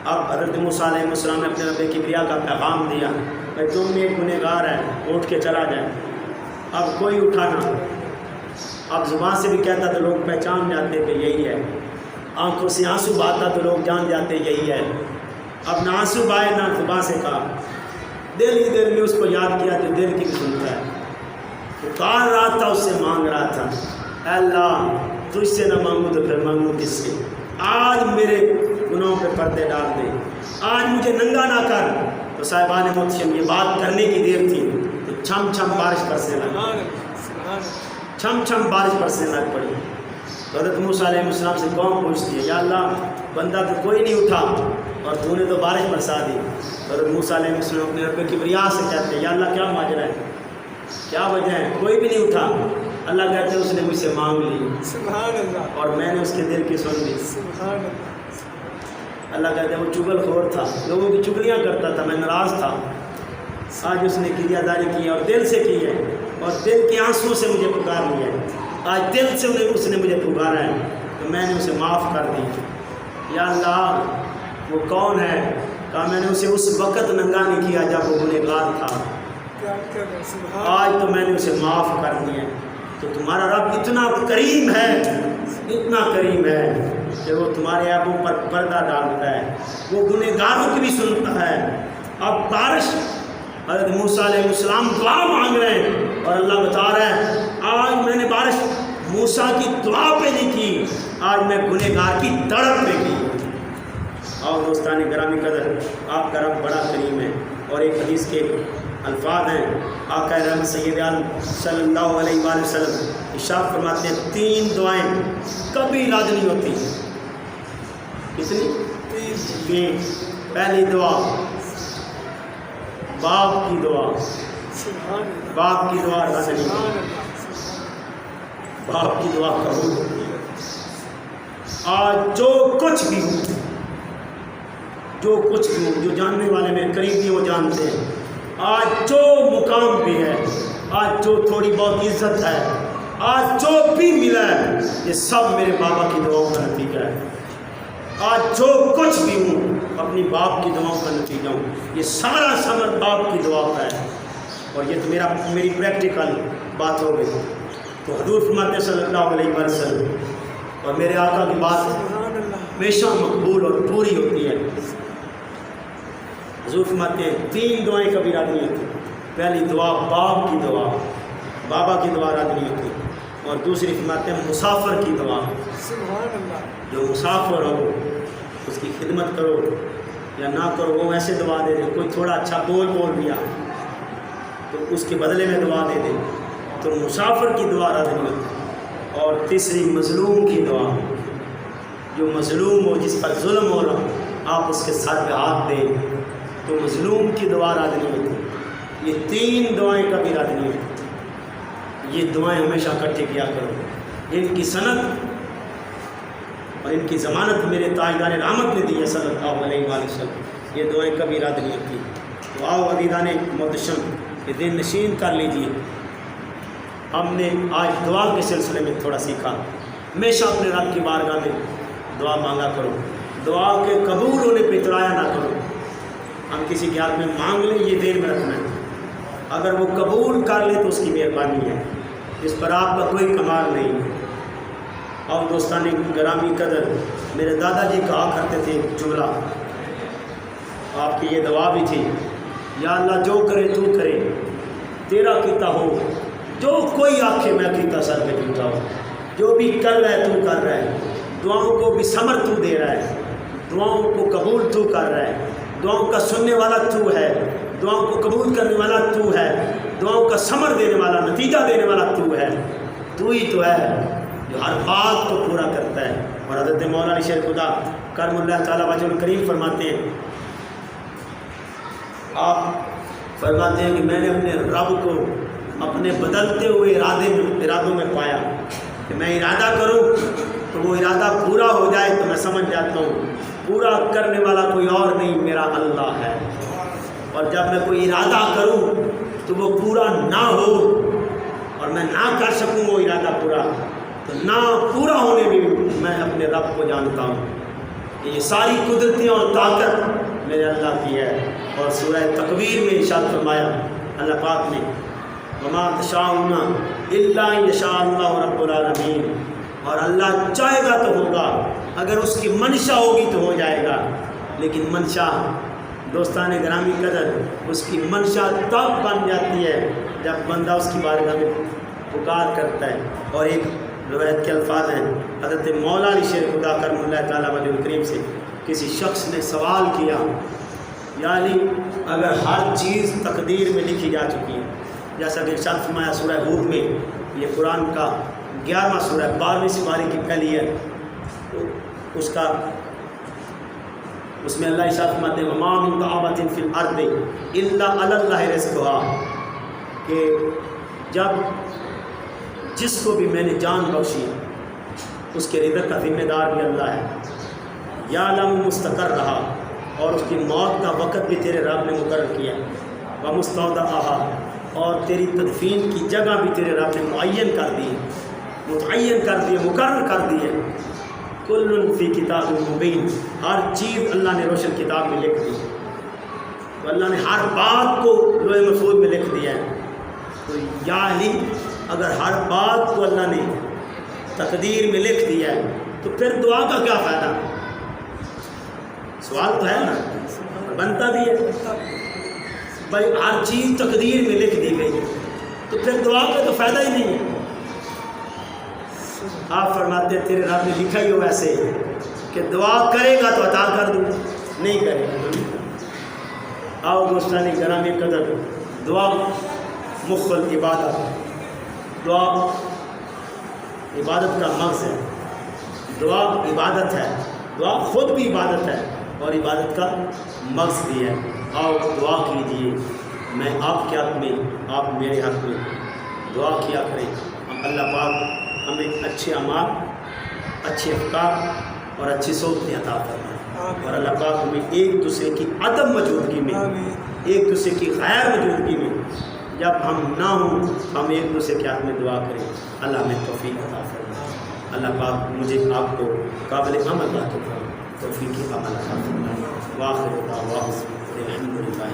اب حضرت موسیٰ علیہ السلام نے اپنے رب کبریا کا پیغام دیا کہ تم میں ایک گنہگار ہے، اٹھ کے چلا جائے۔ اب کوئی اٹھا نہ، اب زبان سے بھی کہتا تو لوگ پہچان جاتے کہ یہی ہے، آنکھوں سے آنسو بہاتا تو لوگ جان جاتے یہی ہے۔ اب نہ آنسو بہائے نہ زبان سے کہا، دل ہی دل میں اس کو یاد کیا تو دل کی بھی سنتا ہے، پکار رہا تھا، اس سے مانگ رہا تھا، اے اللہ تجھ سے نہ مانگوں تو پھر مانگوں کس سے؟ آج میرے گناہوں پہ پردے ڈال دے، آج مجھے ننگا نہ کر۔ تو صاحبان محتشم یہ بات کرنے کی دیر تھی تو چھم چھم بارش برسنے لگی، سبحان اللہ سبحان اللہ چھم چھم بارش برسنے لگ پڑی۔ تو حضرت موسیٰ علیہ السلام سے قوم پوچھتی ہے یا اللہ بندہ تو کوئی نہیں اٹھا اور تو نے تو بارش برسا دی۔ تو حضرت موسیٰ علیہ السلام اپنے رب کبریا سے کہتے ہیں یا اللہ کیا ماجرا ہے، کیا وجہ ہے، کوئی بھی نہیں اٹھا؟ اللہ کہتے ہیں اس نے مجھ سے مانگ لی سبحان اللہ اور میں نے اس کے دل کی سن لی۔ سبحان اللہ اللہ کہتے ہیں وہ چغل خور تھا، لوگوں کی چگلیاں کرتا تھا، میں ناراض تھا، آج اس نے کریا داری کی اور دل سے کی ہے اور دل کے آنسوں سے مجھے پکار لیا ہے، آج دل سے اس نے مجھے پکارا ہے تو میں نے اسے معاف کر دی۔ یا اللہ وہ کون ہے؟ کہا میں نے اسے اس وقت ننگا نہیں کیا جب وہ گنہگار تھا، کیا کر رہے ہیں سبحان آج تو میں نے اسے معاف کر دیا۔ تو تمہارا رب اتنا کریم ہے، اتنا کریم ہے کہ وہ تمہارے عیبوں پر پردہ ڈالتا ہے، وہ گنہگاروں کی بھی سنتا ہے۔ اب بارش، حضرت موسیٰ علیہ السلام دعا مانگ رہے ہیں اور اللہ بتا رہا ہے آج میں نے بارش موسیٰ کی دعا پہ نہیں کی، آج میں گنہگار کی تڑپ پہ کی۔ اور دوستان گرامی قدر، آپ کا رب بڑا کریم ہے۔ اور ایک حدیث کے الفاظ ہیں، آقا رحمت سید عالم صلی اللہ علیہ وآلہ وسلم ارشاد فرماتے ہیں 3 دعائیں کبھی رد نہیں ہوتی۔ کتنی؟ 3۔ پہلی دعا باپ کی دعا، سبحان اللہ باپ کی دعا رد نہیں سبحان ہوتی، اللہ باپ کی دعا قبول ہوتی ہے۔ آج جو کچھ بھی ہو، جو کچھ بھی ہو، جو جاننے والے میں قریبی وہ جانتے ہیں، آج جو مقام بھی ہے، آج جو تھوڑی بہت عزت ہے، آج جو بھی ملا ہے، یہ سب میرے بابا کی دعاؤں کا نتیجہ ہے۔ آج جو کچھ بھی ہوں اپنی باپ کی دعاؤں کا نتیجہ ہوں، یہ سارا ثمر باپ کی دعا کا ہے۔ اور یہ تو میری پریکٹیکل بات ہو گئی۔ تو حضور فرماتے صلی اللہ علیہ وسلم اور میرے آقا کی بات سبحان اللہ ہمیشہ مقبول اور پوری ہوتی ہے۔ حضور فرماتے ہیں 3 دعائیں کبھی رد نہیں ہوتی۔ پہلی دعا باپ کی دعا، بابا کی دعا رد نہیں ہوتی، اور دوسری فرماتے ہیں مسافر کی دعا، سبحان اللہ جو مسافر ہو اس کی خدمت کرو یا نہ کرو، وہ ویسے دعا دے دے، کوئی تھوڑا اچھا بول دیا تو اس کے بدلے میں دعا دے دے، تو مسافر کی دعا رد نہیں ہوتی۔ اور تیسری مظلوم کی دعا، جو مظلوم ہو، جس پر ظلم ہو رہا، آپ اس کے سر پہ ہاتھ دیں تو مظلوم کی دعا رد نہیں ہوتی۔ یہ 3 دعائیں کبھی رد نہیں ہوتی، یہ دعائیں ہمیشہ اکٹھے کیا کرو۔ ان کی سند اور ان کی ضمانت میرے تاجدار رحمت نے دی ہے صلی اللہ علیہ وآلہ وسلم، یہ دعائیں کبھی رد نہیں ہوتی۔ تو آؤ عزیزان محتشم یہ دل نشین کر لیجیے. ہم نے آج دعا کے سلسلے میں تھوڑا سیکھا. ہمیشہ اپنے رب کی بارگاہ میں دعا مانگا کرو, دعا کے قبول ہونے پہ اترایا نہ کرو. ہم کسی کے ہاتھ میں مانگ لیں یہ دیر میں رکھنا ہے, اگر وہ قبول کر لے تو اس کی مہربانی ہے, اس پر آپ کا کوئی کمال نہیں ہے. اور دوستان گرامی قدر, میرے دادا جی کہا کرتے تھے جملہ, آپ کی یہ دعا بھی تھی, یا اللہ جو کرے تو کرے, تیرا کیتا ہو, جو کوئی آنکھے میں کیتا سر پہ کیتا ہو, جو بھی کر رہا ہے تو کر رہا ہے, دعاؤں کو بھی ثمر تو دے رہا ہے, دعاؤں کو قبول تو کر رہا ہے, دعاؤں کا سننے والا تو ہے, دعاؤں کو قبول کرنے والا تو ہے, دعاؤں کا ثمر دینے والا, نتیجہ دینے والا تو ہے. تو ہی تو ہے جو ہر بات کو پورا کرتا ہے. اور حضرت مولانا علی شیر خدا کرم اللہ تعالیٰ وجہ الکریم فرماتے ہیں, آپ فرماتے ہیں کہ میں نے اپنے رب کو اپنے بدلتے ہوئے ارادوں میں پایا کہ میں ارادہ کروں تو وہ ارادہ پورا ہو جائے تو میں سمجھ جاتا ہوں پورا کرنے والا کوئی اور نہیں, میرا اللہ ہے. اور جب میں کوئی ارادہ کروں تو وہ پورا نہ ہو اور میں نہ کر سکوں وہ ارادہ پورا, تو نہ پورا ہونے میں میں اپنے رب کو جانتا ہوں کہ یہ ساری قدرتیں اور طاقت میرے اللہ کی ہے. اور سورہ تکویر میں ارشاد فرمایا اللہ پاک نے, وما تشاءون الا ان یشاء اللہ رب العالمین, اور اللہ چاہے گا تو ہوگا, اگر اس کی منشا ہوگی تو ہو جائے گا. لیکن منشا دوستان گرامی قدر, اس کی منشا تب بن جاتی ہے جب بندہ اس کی بارگاہ میں پکار کرتا ہے. اور ایک روایت کے الفاظ ہیں, حضرت مولانا علی شیر خدا کرم اللہ تعالیٰ وجہ الکریم سے کسی شخص نے سوال کیا, یا علی اگر ہر چیز تقدیر میں لکھی جا چکی ہے, جیسا کہ ارشاد فرمایا سورہ ہود میں, یہ قرآن کا 11واں سورہ 12ویں سپارے کی پہلی ہے, اس میں اللہ ارشاد فرماتے ہیں وما من دابۃ فی الارض الا علی اللہ رزقها, کہ جب جس کو بھی میں نے جان بخشی اس کے رزق کا ذمہ دار بھی اللہ ہے. یعلم مستقرہا, اور اس کی موت کا وقت بھی تیرے رب نے مقرر کیا, ومستودعہا, اور تیری تدفین کی جگہ بھی تیرے رب نے متعین کر دی ہے, مقرر کر دی ہے. کل فی کتاب مبین, ہر چیز اللہ نے روشن کتاب میں لکھ دی. تو اللہ نے ہر بات کو لوح محفوظ میں لکھ دیا ہے. تو یا علی اگر ہر بات کو اللہ نے تقدیر میں لکھ دیا ہے تو پھر دعا کا کیا فائدہ؟ سوال تو ہے نا, بنتا بھی ہے بھائی, ہر چیز تقدیر میں لکھ دی گئی تو پھر دعا کا تو فائدہ ہی نہیں ہے. آپ فرماتے ہیں تیرے رب نے لکھا ہی ہو ایسے کہ دعا کرے گا تو عطا کر دوں, نہیں کرے گا تو نہیں. آؤ دوستانی گرامی قدر, دعا مخل عبادت, دعا عبادت کا مغز ہے, دعا عبادت ہے, دعا خود بھی عبادت ہے اور عبادت کا مغز بھی ہے. آؤ دعا کیجیے, میں آپ کے حق میں, آپ میرے حق میں دعا کیا کریں. اللہ پاک ہمیں اچھے اعمال, اچھے افکار اور اچھی صحبتیں عطا فرمائے, اور اللہ پاک ہمیں ایک دوسرے کی عدم موجودگی میں, ایک دوسرے کی غیر موجودگی میں جب ہم نہ ہوں ہم ایک دوسرے کے حق میں دعا کریں. اللہ ہمیں توفیق عطا فرمائے. اللہ پاک مجھے آپ کو قابل عمل عطا فرمائے, توفیق عمل عطا فرمائے. واخر دعوانا الحمد للہ.